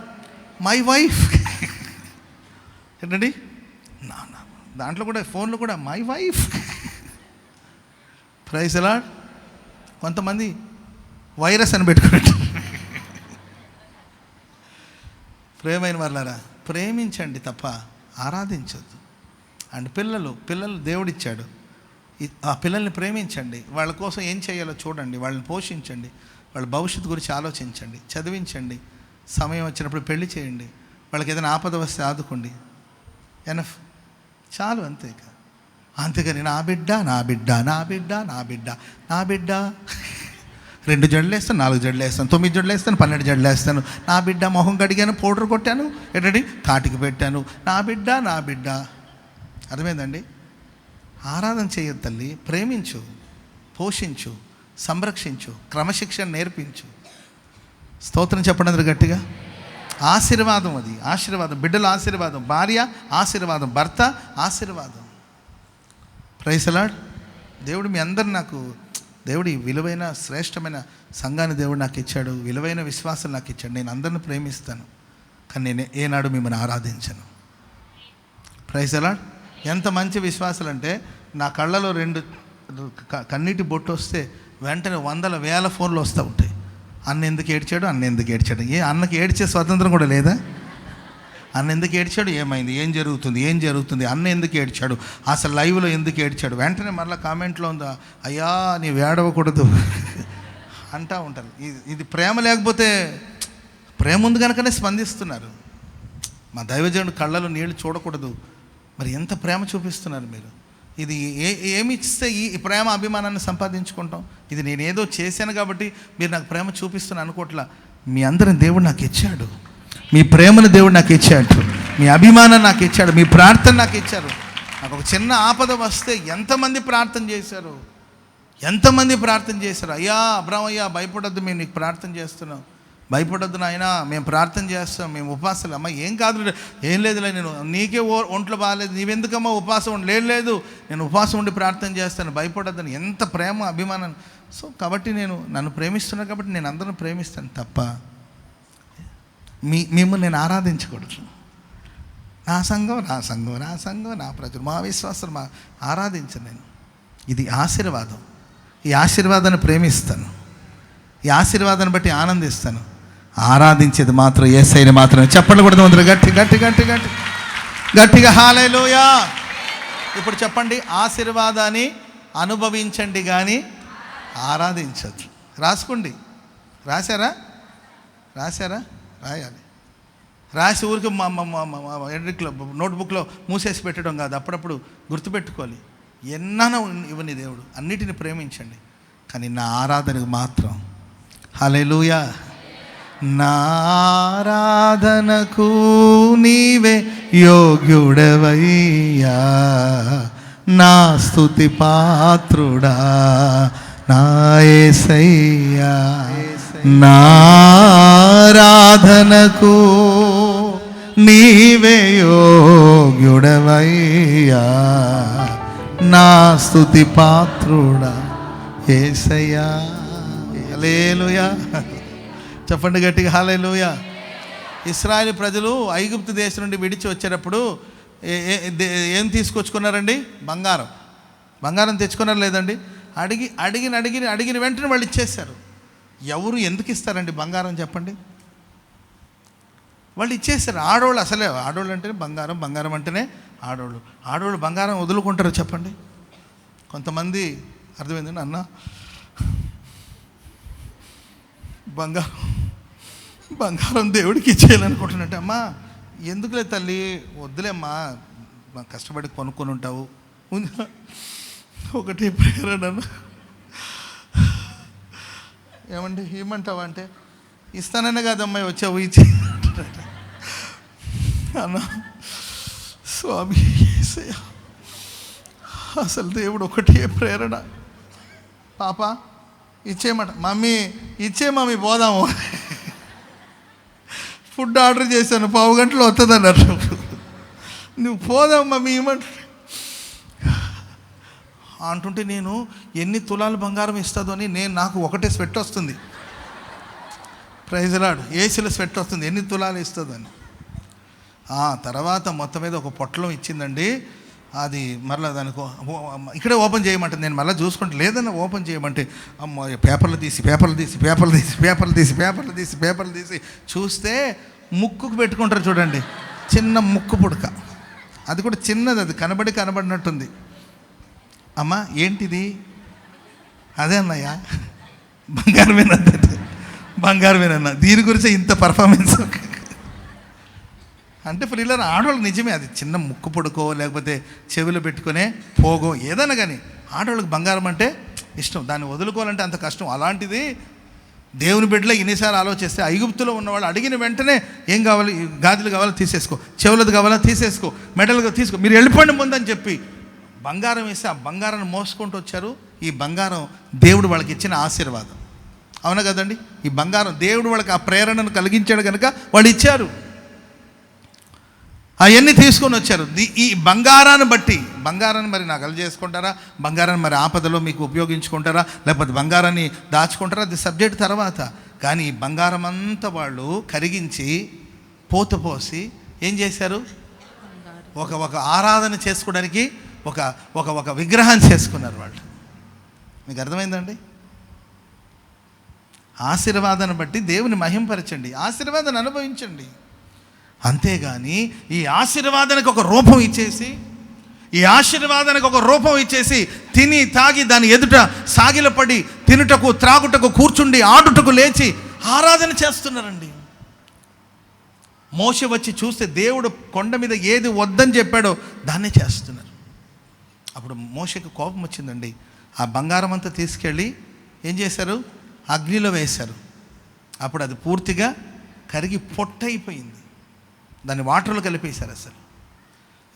My wife ఏంటండి, దాంట్లో కూడా ఫోన్లో కూడా my wife. Praise the Lord. కొంతమంది వైరస్ అని పెట్టుకున్నట్టు. ప్రేమైన వాళ్ళారా, ప్రేమించండి తప్ప ఆరాధించొద్దు. అండ్ పిల్లలు దేవుడిచ్చాడు, ఆ పిల్లల్ని ప్రేమించండి. వాళ్ళ కోసం ఏం చేయాలో చూడండి, వాళ్ళని పోషించండి, వాళ్ళ భవిష్యత్తు గురించి ఆలోచించండి, చదివించండి. సమయం వచ్చినప్పుడు పెళ్లి చేయండి, వాళ్ళకి ఏదైనా ఆపద వస్తే ఆదుకోండి. ఎనఫ్, చాలు, అంతే. అంతేగాని నా బిడ్డ నా బిడ్డ నా బిడ్డ నా బిడ్డ నా బిడ్డ 2 జడలు వేస్తాను, 4 జడలు వేస్తాను, 9 జడలు వేస్తాను, 12 జడలు వేస్తాను. నా బిడ్డ మొహం కడిగాను, పౌడర్ కొట్టాను, ఏంటండి కాటికి పెట్టాను, నా బిడ్డ నా బిడ్డ. అర్థమైందండి? ఆరాధన చేయొద్దు తల్లి. ప్రేమించు, పోషించు, సంరక్షించు, క్రమశిక్షణ నేర్పించు. స్తోత్రం చెప్పండి అందరూ గట్టిగా. ఆశీర్వాదం, అది ఆశీర్వాదం. బిడ్డల ఆశీర్వాదం, భార్య ఆశీర్వాదం, భర్త ఆశీర్వాదం. Praise the Lord. దేవుడు మీ అందరు నాకు, దేవుడు ఈ విలువైన శ్రేష్టమైన సంఘాన్ని దేవుడు నాకు ఇచ్చాడు, విలువైన విశ్వాసం నాకు ఇచ్చాడు. నేను అందరిని ప్రేమిస్తాను, కానీ నేను ఏనాడు మిమ్మల్ని ఆరాధించను. Praise the lord. ఎంత మంచి విశ్వాసాలు అంటే, నా కళ్ళలో 2 కన్నీటి బొట్టు వస్తే వెంటనే 100,000 ఫోన్లు వస్తూ ఉంటాయి. అన్న ఎందుకు ఏడ్చాడు, అన్న ఎందుకు ఏడ్చాడు. అన్నకి ఏడ్చే స్వతంత్రం కూడా లేదా? అన్న ఎందుకు ఏడ్చాడు, ఏమైంది, ఏం జరుగుతుంది, అన్న ఎందుకు ఏడ్చాడు, అసలు లైవ్లో ఎందుకు ఏడ్చాడు. వెంటనే మరలా కామెంట్లో ఉందా, అయ్యా నీవు ఏడవకూడదు అంటూ ఉంటారు. ఇది ప్రేమ లేకపోతే, ప్రేమ ఉంది కనుకనే స్పందిస్తున్నారు. మా దైవజనుడు కళ్ళలో నీళ్లు చూడకూడదు, మరి ఎంత ప్రేమ చూపిస్తున్నారు మీరు. ఇది ఏమి ఇస్తే ఈ ప్రేమ అభిమానాన్ని సంపాదించుకుంటాం. ఇది నేనేదో చేశాను కాబట్టి మీరు నాకు ప్రేమ చూపిస్తున్నాను అనుకోవట్లా. మీ అందరిని దేవుడు నాకు ఇచ్చాడు, మీ ప్రేమను దేవుడు నాకు ఇచ్చాడు, మీ అభిమానం నాకు ఇచ్చాడు, మీ ప్రార్థన నాకు ఇచ్చారు. నాకు ఒక చిన్న ఆపద వస్తే ఎంతమంది ప్రార్థన చేశారు, అయ్యా అబ్రాహ్మ అయ్యా భయపడొద్దు, మేము నీకు ప్రార్థన చేస్తున్నాం, భయపడొద్దు నాయనా, మేము ప్రార్థన చేస్తాం, మేము ఉపాసాలు. అమ్మ ఏం కాదు, ఏం లేదులే, నేను నీకే ఒంట్లో బాగాలేదు, నీవెందుకమ్మా ఉపవాసం ఉండి, లేదు నేను ఉపవాసం ఉండి ప్రార్థన చేస్తాను, భయపడొద్దని. ఎంత ప్రేమ అభిమానం. సో కాబట్టి నన్ను ప్రేమిస్తున్నాను కాబట్టి నేను అందరిని ప్రేమిస్తాను తప్ప మిమ్మల్ని నేను ఆరాధించకూడదు. నా సంఘం నా ప్రజలు, మా విశ్వాసం ఆరాధించను నేను. ఇది ఆశీర్వాదం. ఈ ఆశీర్వాదాన్ని ప్రేమిస్తాను, ఈ ఆశీర్వాదాన్ని బట్టి ఆనందిస్తాను. ఆరాధించేది మాత్రం యేసయ్యని మాత్రమే. చెప్పండి కూడా అందరూ గట్టిగా హల్లెలూయా. ఇప్పుడు చెప్పండి, ఆశీర్వాదాన్ని అనుభవించండి కానీ ఆరాధించద్దు. రాసుకోండి. రాశారా? రాయాలి. రాసి ఊరికి ఎడ్రిక్లో నోట్బుక్లో మూసేసి పెట్టడం కాదు, అప్పుడప్పుడు గుర్తుపెట్టుకోవాలి. ఎన్నైనా ఇవ్వని దేవుడు, అన్నిటిని ప్రేమించండి కానీ నా ఆరాధనకు మాత్రం. హల్లెలూయా. నా ఆరాధనకు నీవే యోగ్యుడవయ్యా, నా స్తుతి పాత్రుడా నా యేసయ్యా. నా ఆరాధనకు నీవే యోగ్యుడవయ్యా, నా స్తుతి పాత్రుడా యేసయ్యా. హల్లెలూయా. చెప్పండి గట్టిగా హల్లెలూయా. ఇశ్రాయేలు ప్రజలు ఐగుప్తు దేశం నుండి విడిచి వచ్చేటప్పుడు ఏం తీసుకొచ్చుకున్నారండి? బంగారం తెచ్చుకున్నారు లేదండి? అడిగిన వెంటనే వాళ్ళు ఇచ్చేశారు. ఎవరు ఎందుకు ఇస్తారండి బంగారం చెప్పండి? వాళ్ళు ఇచ్చేసారు. ఆడవాళ్ళు అసలే, ఆడవాళ్ళు అంటేనే బంగారం అంటేనే ఆడవాళ్ళు బంగారం వదులుకుంటారు చెప్పండి. కొంతమంది అర్థమైందండి, అన్న బంగారం దేవుడికి ఇచ్చేయాలనుకుంటున్నట్టే. అమ్మా ఎందుకులే తల్లి, వద్దులేమ్మా, కష్టపడి కొనుక్కొని ఉంటావు. ఒకటి ప్రేరణ, ఏమండి ఏమంటావా అంటే, ఇస్తాననే కాదమ్మాయి వచ్చావు ఇచ్చి అన్న. స్వామి అసలు దేవుడు ఒకటే ప్రేరణ, పాప ఇచ్చేయమాట, మమ్మీ పోదాము, ఫుడ్ ఆర్డర్ చేశాను 15 గంటలు వస్తుంది అన్నారు, నువ్వు పోదాం మమ్మీ ఇవ్వమంట అంటుంటే, నేను ఎన్ని తులాలు బంగారం ఇస్తుందో అని నాకు ఒకటే స్వెట్ వస్తుంది. Praise the Lord. ఏసీలో స్వెట్ వస్తుంది ఎన్ని తులాలు ఇస్తుందని. తర్వాత మొత్తం మీద ఒక పొట్లం ఇచ్చిందండి. అది మరలా దానికి ఇక్కడే ఓపెన్ చేయమంటే, నేను మళ్ళీ చూసుకుంటే లేదన్నా ఓపెన్ చేయమంటే, అమ్మ పేపర్లు తీసి చూస్తే ముక్కుకు పెట్టుకుంటారు చూడండి, చిన్న ముక్కు పుడక. అది కూడా చిన్నది, అది కనబడినట్టుంది. అమ్మా ఏంటిది? అదే అన్నయ్య బంగారమేనా? బంగారమేనన్నా, దీని గురించి ఇంత పర్ఫార్మెన్స్ అంటే ప్రియులారా, ఆడవాళ్ళకి నిజమే, అది చిన్న ముక్కు పొడుకో లేకపోతే చెవిలో పెట్టుకునే పోగో ఏదైనా కానీ ఆడవాళ్ళకి బంగారం అంటే ఇష్టం, దాన్ని వదులుకోవాలంటే అంత కష్టం. అలాంటిది దేవుని బిడ్డలో ఇన్నిసార్లు ఆలోచిస్తే ఐగుప్తులో ఉన్నవాళ్ళు అడిగిన వెంటనే ఏం కావాలి, గాజులు కావాలో తీసేసుకో, చెవులది కావాలో తీసేసుకో, మెడలు తీసుకో, మీరు వెళ్ళిపోండి ముందని చెప్పి బంగారం వేసి ఆ బంగారాన్ని మోసుకుంటూ వచ్చారు. ఈ బంగారం దేవుడు వాళ్ళకి ఇచ్చిన ఆశీర్వాదం, అవునా కదండి? ఈ బంగారం దేవుడు వాళ్ళకి ఆ ప్రేరణను కలిగించాడు కనుక వాళ్ళు ఇచ్చారు, అవన్నీ తీసుకొని వచ్చారు. ఈ బంగారాన్ని బట్టి, బంగారాన్ని మరి నగలు చేసుకుంటారా, బంగారాన్ని మరి ఆపదలో మీకు ఉపయోగించుకుంటారా, లేకపోతే బంగారాన్ని దాచుకుంటారా, అది సబ్జెక్ట్ తర్వాత. కానీ ఈ బంగారం అంతా వాళ్ళు కరిగించి పోత పోసి ఏం చేశారు, ఒక ఆరాధన చేసుకోవడానికి ఒక విగ్రహాన్ని చేసుకున్నారు వాళ్ళు. మీకు అర్థమైందండి? ఆశీర్వాదాన్ని బట్టి దేవుని మహింపరచండి, ఆశీర్వాదాన్ని అనుభవించండి. అంతేగాని ఈ ఆశీర్వాదానికి ఒక రూపం ఇచ్చేసి తిని తాగి దాని ఎదుట సాగిలపడి తినుటకు త్రాగుటకు కూర్చుండి ఆడుటకు లేచి ఆరాధన చేస్తున్నారండి. మోషే వచ్చి చూస్తే దేవుడు కొండ మీద ఏది వద్దని చెప్పాడో దాన్నే చేస్తున్నారు. అప్పుడు మోషేకి కోపం వచ్చిందండి. ఆ బంగారం అంతా తీసుకెళ్ళి ఏం చేశారు, అగ్నిలో వేశారు. అప్పుడు అది పూర్తిగా కరిగి పొట్టయిపోయింది, దాన్ని వాటర్లో కలిపేశారు. అసలు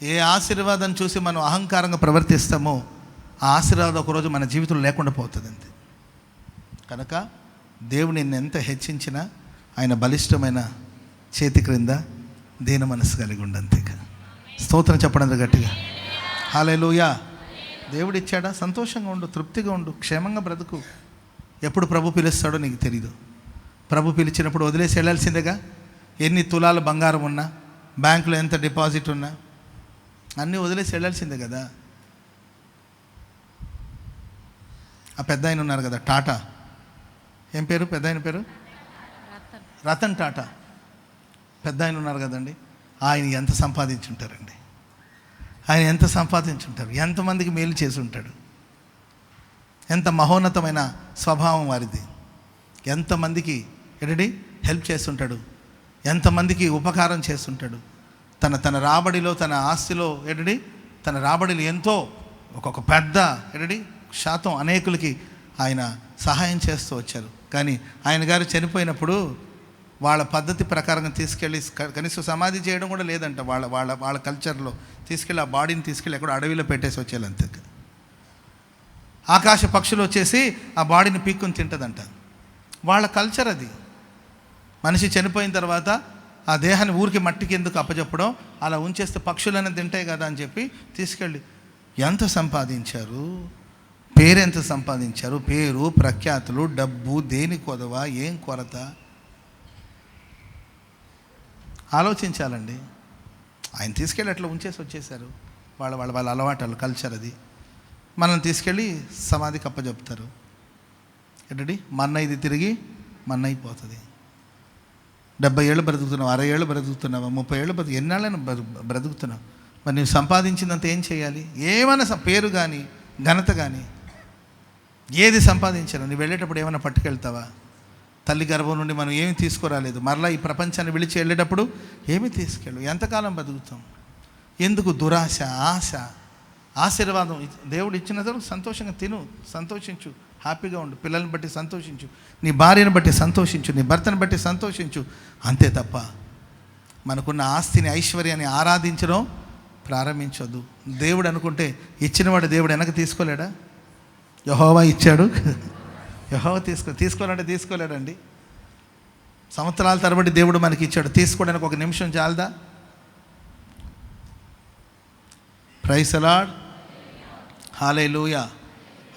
ఏ ఆశీర్వాదం చూసి మనం అహంకారంగా ప్రవర్తిస్తామో ఆ ఆశీర్వాదం ఒకరోజు మన జీవితంలో లేకుండా పోతుంది అంతే. కనుక దేవుడు నిన్ను ఎంత హెచ్చించినా ఆయన బలిష్టమైన చేతి క్రింద దీన మనసు కలిగి ఉండు, అంతేగా. స్తోత్రం చెప్పడం గట్టిగా హల్లెలూయా. దేవుడు ఇచ్చాడా, సంతోషంగా ఉండు, తృప్తిగా ఉండు, క్షేమంగా బ్రతుకు. ఎప్పుడు ప్రభు పిలుస్తాడో నీకు తెలీదు. ప్రభు పిలిచినప్పుడు వదిలేసి వెళ్ళాల్సిందేగా. ఎన్ని తులాల బంగారం ఉన్నా, బ్యాంకులో ఎంత డిపాజిట్ ఉన్నా అన్నీ వదిలేసి వెళ్ళాల్సిందే కదా. ఆ పెద్ద ఆయన ఉన్నారు కదా, టాటా, ఏం పేరు పెద్ద ఆయన పేరు, రతన్ టాటా పెద్ద ఆయన ఉన్నారు కదండి. ఆయన ఎంత సంపాదించుంటారండి, ఆయన ఎంత సంపాదించుంటారు, ఎంతమందికి మేలు చేసి ఉంటాడు, ఎంత మహోన్నతమైన స్వభావం వారిది, ఎంతమందికి హెల్ప్ చేస్తుంటాడు, ఎంతమందికి ఉపకారం చేస్తుంటాడు. తన రాబడిలో, తన ఆస్తిలో తన రాబడిలో ఎంతో ఒక పెద్ద శాతం అనేకులకి ఆయన సహాయం చేస్తూ వచ్చారు. కానీ ఆయన గారు చనిపోయినప్పుడు వాళ్ళ పద్ధతి ప్రకారంగా తీసుకెళ్ళి కనీసం సమాధి చేయడం కూడా లేదంట. వాళ్ళ కల్చర్లో తీసుకెళ్ళి ఆ బాడీని తీసుకెళ్ళి ఎక్కడ అడవిలో పెట్టేసి వచ్చేయాలి అంతే. ఆకాశ పక్షులు వచ్చేసి ఆ బాడీని పీక్కుని తింటుందంట. వాళ్ళ కల్చర్ అది. మనిషి చనిపోయిన తర్వాత ఆ దేహాన్ని ఊరికి మట్టికి ఎందుకు అప్పచెప్పడం, అలా ఉంచేస్తే పక్షులనే తింటాయి కదా అని చెప్పి తీసుకెళ్ళి ఎంత సంపాదించారు, పేరెంత సంపాదించారు, పేరు ప్రఖ్యాతులు, డబ్బు, దేని కొదవ, ఏం కొరత ఆలోచించాలండి. ఆయన తీసుకెళ్ళి అట్లా ఉంచేసి వచ్చేసారు. వాళ్ళ అలవాటు, కల్చర్ అది. మనం తీసుకెళ్ళి సమాధికి అప్పచెప్తారు. మన్న ఇది తిరిగి మన్న అయిపోతుంది. 70 ఏళ్ళు బ్రతుకుతున్నావు, 60 ఏళ్ళు బ్రతుకుతున్నావా, 30 ఏళ్ళు ఎన్నాళ్ళైనా బ్రతుకుతున్నావు. మరి నువ్వు సంపాదించినంత ఏం చేయాలి? ఏమైనా పేరు కానీ ఘనత కానీ ఏది సంపాదించాను, నువ్వు వెళ్ళేటప్పుడు ఏమైనా పట్టుకెళ్తావా? తల్లి గర్భం నుండి మనం ఏమి తీసుకురాలేదు, మరలా ఈ ప్రపంచాన్ని విడిచి వెళ్ళేటప్పుడు ఏమి తీసుకెళ్ళు. ఎంతకాలం బతుకుతాం? ఎందుకు దురాశ, ఆశ? ఆశీర్వాదం దేవుడు ఇచ్చిన తర్వాత సంతోషంగా తిను, సంతోషించు, హ్యాపీగా ఉండు, పిల్లల్ని బట్టి సంతోషించు, నీ భార్యను బట్టి సంతోషించు, నీ భర్తను బట్టి సంతోషించు, అంతే తప్ప మనకున్న ఆస్తిని, ఐశ్వర్యాన్ని ఆరాధించడం ప్రారంభించొద్దు. దేవుడు అనుకుంటే ఇచ్చినవాడు దేవుడు వెనక తీసుకోలేడా? యెహోవా ఇచ్చాడు, యెహోవా తీసుకోవాలంటే తీసుకోలేడండి. సంవత్సరాల తరబడి దేవుడు మనకి ఇచ్చాడు, తీసుకోవడానికి ఒక నిమిషం చాలదా? ప్రైజ్ ది లార్డ్, హల్లెలూయా.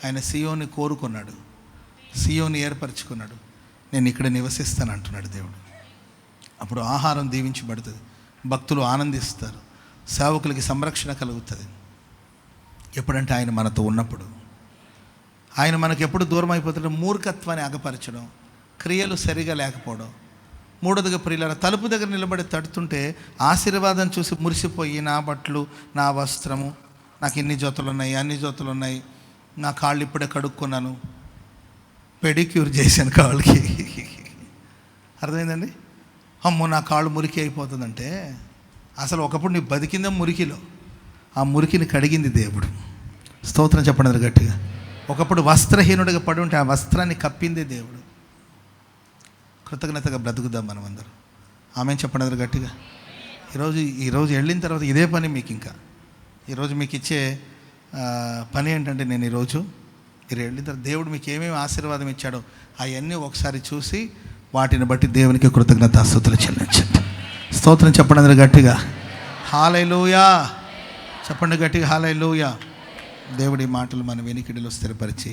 ఆయన సియోని కోరుకున్నాడు, సియోని ఏర్పరచుకున్నాడు. నేను ఇక్కడ నివసిస్తాను అంటున్నాడు దేవుడు. అప్పుడు ఆహారం దీవించబడుతుంది, భక్తులు ఆనందిస్తారు, సేవకులకి సంరక్షణ కలుగుతుంది. ఎప్పుడంటే ఆయన మనతో ఉన్నప్పుడు. ఆయన మనకు ఎప్పుడు దూరం అయిపోతాడో? మూర్ఖత్వాన్ని అగపరచడం, క్రియలు సరిగా లేకపోవడం. మూడోదిగా ప్రియులారా, తలుపు దగ్గర నిలబడి తడుతుంటే ఆశీర్వాదం చూసి మురిసిపోయి, నా బట్టలు, నా వస్త్రము, నాకు ఇన్ని జతలు ఉన్నాయి, అన్ని జతలు ఉన్నాయి, నా కాళ్ళు ఇప్పుడే కడుక్కున్నాను, పెడిక్యూర్ చేశాను కాళ్ళకి, అర్థమైందండి? అమ్మో నా కాళ్ళు మురికి అయిపోతుందంటే అసలు ఒకప్పుడు నీ బతికిందే మురికిలో, ఆ మురికిని కడిగింది దేవుడు. స్తోత్రం చెప్పండి గట్టిగా. ఒకప్పుడు వస్త్రహీనుడిగా పడి ఉంటే ఆ వస్త్రాన్ని కప్పిందే దేవుడు. కృతజ్ఞతగా బ్రతుకుదాం మనం అందరం. ఆమె చెప్పండి గట్టిగా. ఈరోజు వెళ్ళిన తర్వాత ఇదే పని మీకు. ఇంకా ఈరోజు మీకు ఇచ్చే పని ఏంటంటే, నేను ఈరోజు మీరు వెళ్ళిన తర్వాత దేవుడు మీకు ఏమేమి ఆశీర్వాదం ఇచ్చాడో అవన్నీ ఒకసారి చూసి వాటిని బట్టి దేవునికి కృతజ్ఞతాస్తుతులు చెల్లించండి. స్తోత్రం చెప్పండి అందరూ గట్టిగా. హల్లెలూయా చెప్పండి గట్టిగా. హల్లెలూయా. దేవుడి మాటలు మన వెనికిడిలో స్థిరపరిచి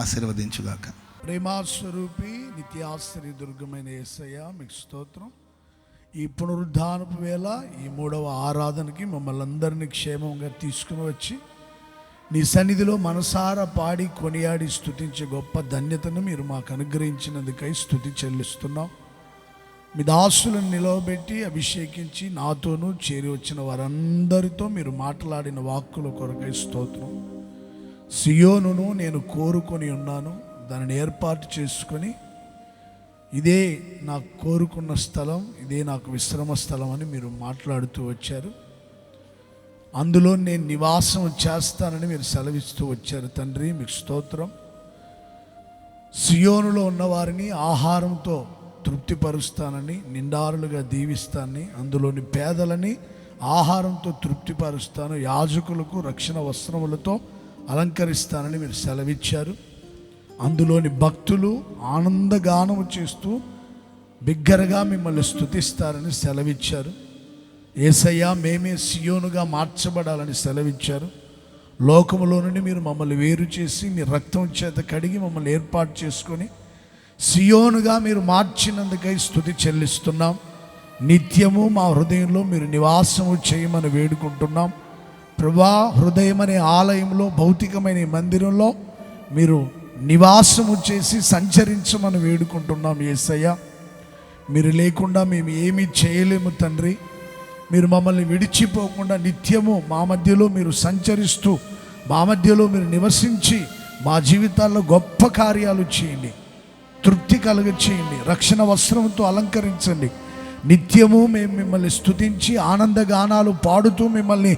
ఆశీర్వదించుగాక. ప్రేమాస్వరూపి నిత్యాశ్చర్య దుర్గమైన యేసయ్య మీకు స్తోత్రం. ఈ పునరుద్ధానపు వేళ ఈ 3వ ఆరాధనకి మమ్మల్ని అందరినీ క్షేమంగా తీసుకుని వచ్చి నీ సన్నిధిలో మనసారా పాడి కొనియాడి స్తుతించే గొప్ప ధన్యతను మీరు మాకు అనుగ్రహించినందుకై స్తుతి చెల్లిస్తున్నాం. మీ దాసులను నిలవబెట్టి అభిషేకించి నాతోనూ చేరి వచ్చిన వారందరితో మీరు మాట్లాడిన వాక్కుల కొరకై స్తోత్రం. సియోనును నేను కోరుకొని ఉన్నాను, దానిని ఏర్పాటు చేసుకొని ఇదే నాకు కోరుకున్న స్థలం, ఇదే నాకు విశ్రమ స్థలం అని మీరు మాట్లాడుతూ వచ్చారు. అందులో నేను నివాసం చేస్తానని మీరు సెలవిస్తూ వచ్చారు తండ్రి, మీకు స్తోత్రం. సియోనులో ఉన్నవారిని ఆహారంతో తృప్తిపరుస్తానని, నిండారులుగా దీవిస్తానని, అందులోని పేదలని ఆహారంతో తృప్తిపరుస్తాను, యాజకులకు రక్షణ వస్త్రములతో అలంకరిస్తానని మీరు సెలవిచ్చారు. అందులోని భక్తులు ఆనందగానము చేస్తూ బిగ్గరగా మిమ్మల్ని స్తుతిస్తారని సెలవిచ్చారు. యేసయ్య మేమే సియోనుగా మార్చబడాలని సెలవిచ్చారు. లోకములో నుండి మీరు మమ్మల్ని వేరు చేసి మీ రక్తం చేత కడిగి మమ్మల్ని ఏర్పాటు చేసుకొని సియోనుగా మీరు మార్చినందుకై స్తుతి చెల్లిస్తున్నాం. నిత్యము మా హృదయంలో మీరు నివాసము చేయమని వేడుకుంటున్నాం. ప్రభా, హృదయం అనే ఆలయంలో, భౌతికమైన మందిరంలో మీరు నివాసము చేసి సంచరించమని వేడుకుంటున్నాం. యేసయ్య, మీరు లేకుండా మేము ఏమీ చేయలేము తండ్రి. మీరు మమ్మల్ని విడిచిపోకుండా నిత్యము మా మధ్యలో మీరు సంచరిస్తూ, మా మధ్యలో మీరు నివసించి మా జీవితాల్లో గొప్ప కార్యాలు చేయండి, తృప్తి కలుగ చేయండి, రక్షణ వస్త్రంతో అలంకరించండి. నిత్యము మేము మిమ్మల్ని స్తుతించి ఆనందగానాలు పాడుతూ మిమ్మల్ని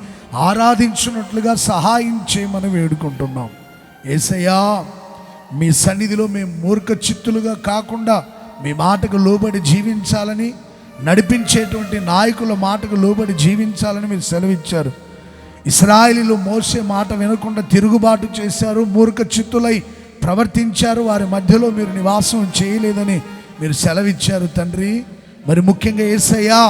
ఆరాధించున్నట్లుగా సహాయం చేయమని వేడుకుంటున్నాం. యేసయ్యా, మీ సన్నిధిలో మేము మూర్ఖ చిత్తులుగా కాకుండా మీ మాటకు లోబడి జీవించాలని, నడిపించేటువంటి నాయకుల మాటకు లోబడి జీవించాలని మీరు సెలవిచ్చారు. ఇశ్రాయేలీయులు మోసే మాట వినకుండా తిరుగుబాటు చేశారు, మూర్ఖ చిత్తులై ప్రవర్తించారు, వారి మధ్యలో మీరు నివాసం చేయలేదని మీరు సెలవిచ్చారు తండ్రి. మరి ముఖ్యంగా యేసయ్యా,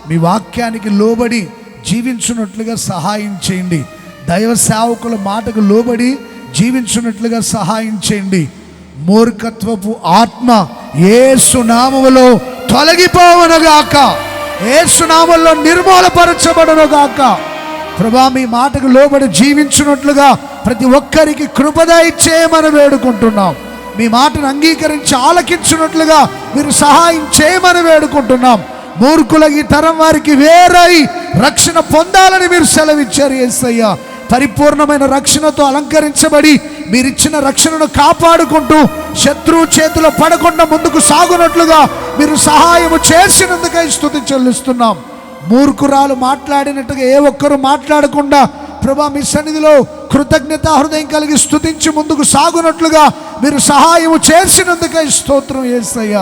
మీ వాక్యానికి లోబడి జీవించున్నట్లుగా సహాయం చేయండి. దైవ సేవకుల మాటకు లోబడి జీవించున్నట్లుగా సహాయం చేయండి. మూర్ఖత్వపు ఆత్మ యేసు నామములో తొలగిపోవనుగాక, యేసు నామములో నిర్మూలపరచబడునుగాక. ప్రభా, మీ మాటకు లోబడి జీవించున్నట్లుగా ప్రతి ఒక్కరికి కృప దయచేయమని వేడుకుంటున్నాం. మీ మాటను అంగీకరించి ఆలకించున్నట్లుగా మీరు సహాయం చేయమని వేడుకుంటున్నాం. మూర్ఖుల ఈ తరం వారికి వేరై రక్షణ పొందాలని మీరు సెలవిచ్చారు యేసయ్య. పరిపూర్ణమైన రక్షణతో అలంకరించబడి మీరిచ్చిన రక్షణను కాపాడుకుంటూ శత్రువు చేతిలో పడకుండా ముందుకు సాగునట్లుగా మీరు సహాయము చేసినందుకై స్తుతి చెల్లిస్తున్నాం. మూర్ఖురాలు మాట్లాడినట్టుగా ఏ ఒక్కరు మాట్లాడకుండా ప్రభా, మీ సన్నిధిలో కృతజ్ఞత హృదయం కలిగి స్తుతించి ముందుకు సాగునట్లుగా మీరు సహాయము చేసినందుకై స్తోత్రం యేసయ్య.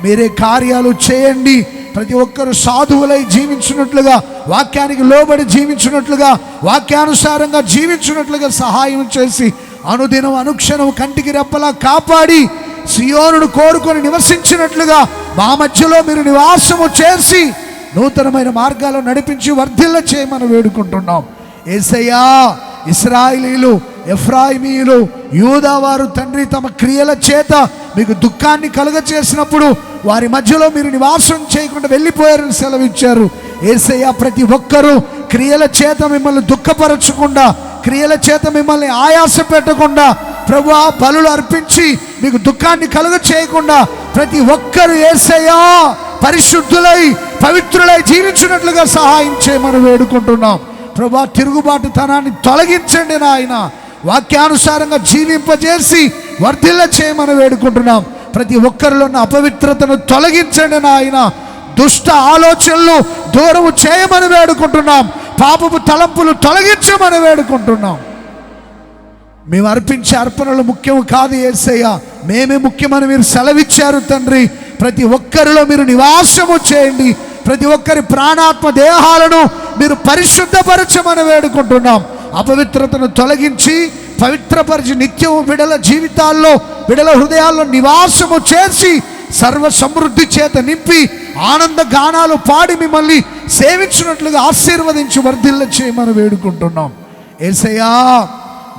మీరే కార్యాలు చేయండి. ప్రతి ఒక్కరు సాధువులై జీవించినట్లుగా, వాక్యానికి లోబడి జీవించినట్లుగా, వాక్యానుసారంగా జీవించినట్లుగా సహాయం చేసి అనుదినం అనుక్షణం కంటికి రెప్పలా కాపాడి సియోనును కోరుకొని నివసించినట్లుగా మా మధ్యలో మీరు నివాసము చేసి నూతనమైన మార్గాలు నడిపించి వర్ధిల్ల చేయమని వేడుకుంటున్నాం. యేసయ్యా, ఇశ్రాయేలీయులు, ఎఫ్రాయిమీయులు, యూదా వారు తండ్రి తమ క్రియల చేత మీకు దుఃఖాన్ని కలుగ చేసినప్పుడు వారి మధ్యలో మీరు నివాసం చేయకుండా వెళ్ళిపోయారని సెలవిచ్చారు. యేసయ్య, ప్రతి ఒక్కరూ క్రియల చేత మిమ్మల్ని దుఃఖపరచకుండా, క్రియల చేత మిమ్మల్ని ఆయాస పెట్టకుండా, ప్రభువా, బలులు అర్పించి మీకు దుఃఖాన్ని కలుగ చేయకుండా ప్రతి ఒక్కరు యేసయ్యా పరిశుద్ధులై పవిత్రులై జీవించినట్లుగా సహాయం చేయమని వేడుకుంటున్నాం. ప్రభువా, తిరుగుబాటుతనాన్ని తొలగించండి నాయన. వాక్యానుసారంగా జీవింపజేసి వర్ధిల్ల చేయమని వేడుకుంటున్నాం. ప్రతి ఒక్కరిలో ఉన్న అపవిత్రతను తొలగించండి నాయన. దుష్ట ఆలోచనలు దూరము చేయమని వేడుకుంటున్నాం. పాపపు తలంపులు తొలగించమని వేడుకుంటున్నాం. మేము అర్పించే అర్పణలు ముఖ్యం కాదు యేసయ్య, మేమే ముఖ్యమని మీరు సెలవిచ్చారు తండ్రి. ప్రతి ఒక్కరిలో మీరు నివాసము చేయండి. ప్రతి ఒక్కరి ప్రాణాత్మ దేహాలను మీరు పరిశుద్ధపరచమని వేడుకుంటున్నాం. అపవిత్రతను తొలగించి పవిత్రపరిచి నిత్యము బిడల జీవితాల్లో, బిడల హృదయాల్లో నివాసము చేసి సర్వ సమృద్ధి చేత నింపి ఆనంద గానాలు పాడి మిమ్మల్ని సేవించినట్లుగా ఆశీర్వదించి వర్ధిల్ల చేయమని వేడుకుంటున్నాం. యేసయ్యా,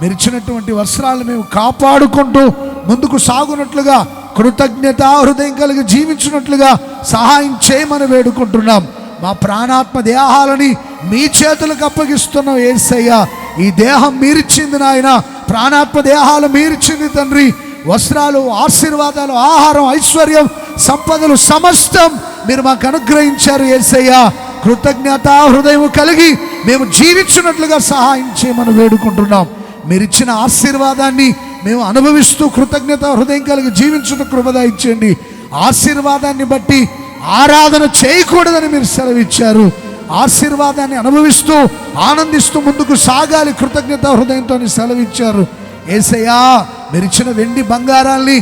మీరు ఇచ్చినటువంటి వస్త్రాలు మేము కాపాడుకుంటూ ముందుకు సాగునట్లుగా, కృతజ్ఞతా హృదయం కలిగి జీవించినట్లుగా సహాయం చేయమని వేడుకుంటున్నాం. మా ప్రాణాత్మ దేహాలని మీ చేతులకు అప్పగిస్తున్నాం యేసయ్యా. ఈ దేహం మీరిచ్చింది నాయన, ప్రాణాత్మ దేహాలు మీరిచ్చింది తండ్రి. వస్త్రాలు, ఆశీర్వాదాలు, ఆహారం, ఐశ్వర్యం, సంపదలు సమస్తం మీరు మాకు అనుగ్రహించారు యేసయ్యా. కృతజ్ఞతా హృదయం కలిగి మేము జీవించినట్లుగా సహాయం చేయమని వేడుకుంటున్నాం. మీరిచ్చిన ఆశీర్వాదాన్ని మేము అనుభవిస్తూ కృతజ్ఞత హృదయం కలిగి జీవించుట కృపద ఇచ్చేయండి. ఆశీర్వాదాన్ని బట్టి ఆరాధన చేయకూడదని మీరు సెలవిచ్చారు. ఆశీర్వాదాన్ని అనుభవిస్తూ ఆనందిస్తూ ముందుకు సాగాలి కృతజ్ఞత హృదయంతో సెలవిచ్చారు. యేసయ్యా, మీరు ఇచ్చిన వెండి బంగారాల్ని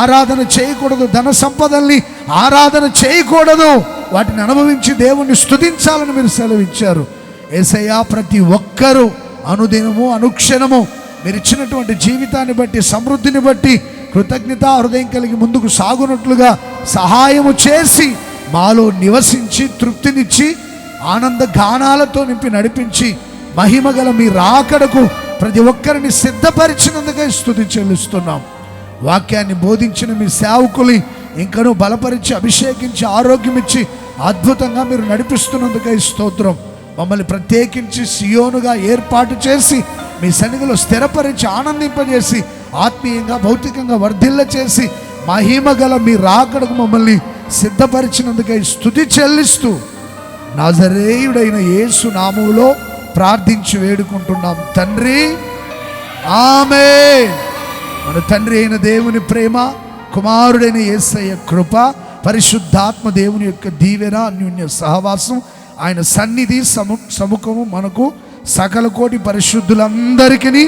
ఆరాధన చేయకూడదు, ధన సంపదల్ని ఆరాధన చేయకూడదు, వాటిని అనుభవించి దేవుణ్ణి స్తుతించాలని మీరు సెలవిచ్చారు. యేసయ్యా, ప్రతి ఒక్కరూ అనుదినము అనుక్షణము మీరు ఇచ్చినటువంటి జీవితాన్ని బట్టి, సమృద్ధిని బట్టి కృతజ్ఞతా హృదయం కలిగి ముందుకు సాగునట్లుగా సహాయము చేసి మాలో నివసించి తృప్తినిచ్చి ఆనంద గానాలతో నింపి నడిపించి మహిమగల మీ రాకడకు ప్రతి ఒక్కరిని సిద్ధపరిచినందుకై స్తుతి చెల్లిస్తున్నాం. వాక్యాన్ని బోధించిన మీ సేవకుని ఇంకనూ బలపరిచి అభిషేకించి ఆరోగ్యం ఇచ్చి అద్భుతంగా మీరు నడిపిస్తున్నందుకై స్తోత్రం. మమ్మల్ని ప్రత్యేకించి సియోనుగా ఏర్పాటు చేసి మీ సన్నిధిలో స్థిరపరిచి ఆనందింపజేసి ఆత్మీయంగా భౌతికంగా వర్ధిల్ల చేసి మహిమగల మీ రాకడకు మమ్మల్ని సిద్ధపరిచినందుకై స్తుతి చెల్లిస్తూ నజరేయుడైన యేసు నామములో ప్రార్థించి వేడుకుంటున్నాం తండ్రి, ఆమేన్. మన తండ్రి అయిన దేవుని ప్రేమ, కుమారుడైన యేసయ్య కృప, పరిశుద్ధాత్మ దేవుని యొక్క దీవెన, అన్యోన్య సహవాసం, ఆయన సన్నిధి సముఖము మనకు సకల కోటి పరిశుద్ధులందరికీ,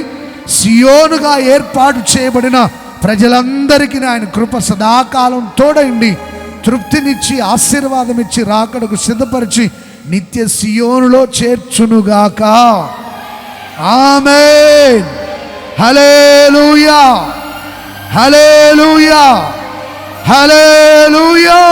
సియోనుగా ఏర్పాటు చేయబడిన ప్రజలందరికీ ఆయన కృప సదాకాలం తోడైండి తృప్తినిచ్చి ఆశీర్వాదం ఇచ్చి రాకడకు సిద్ధపరిచి నిత్య సియోనులో చేర్చునుగాక. ఆమేన్. హల్లెలూయా, హల్లెలూయా, హల్లెలూయా.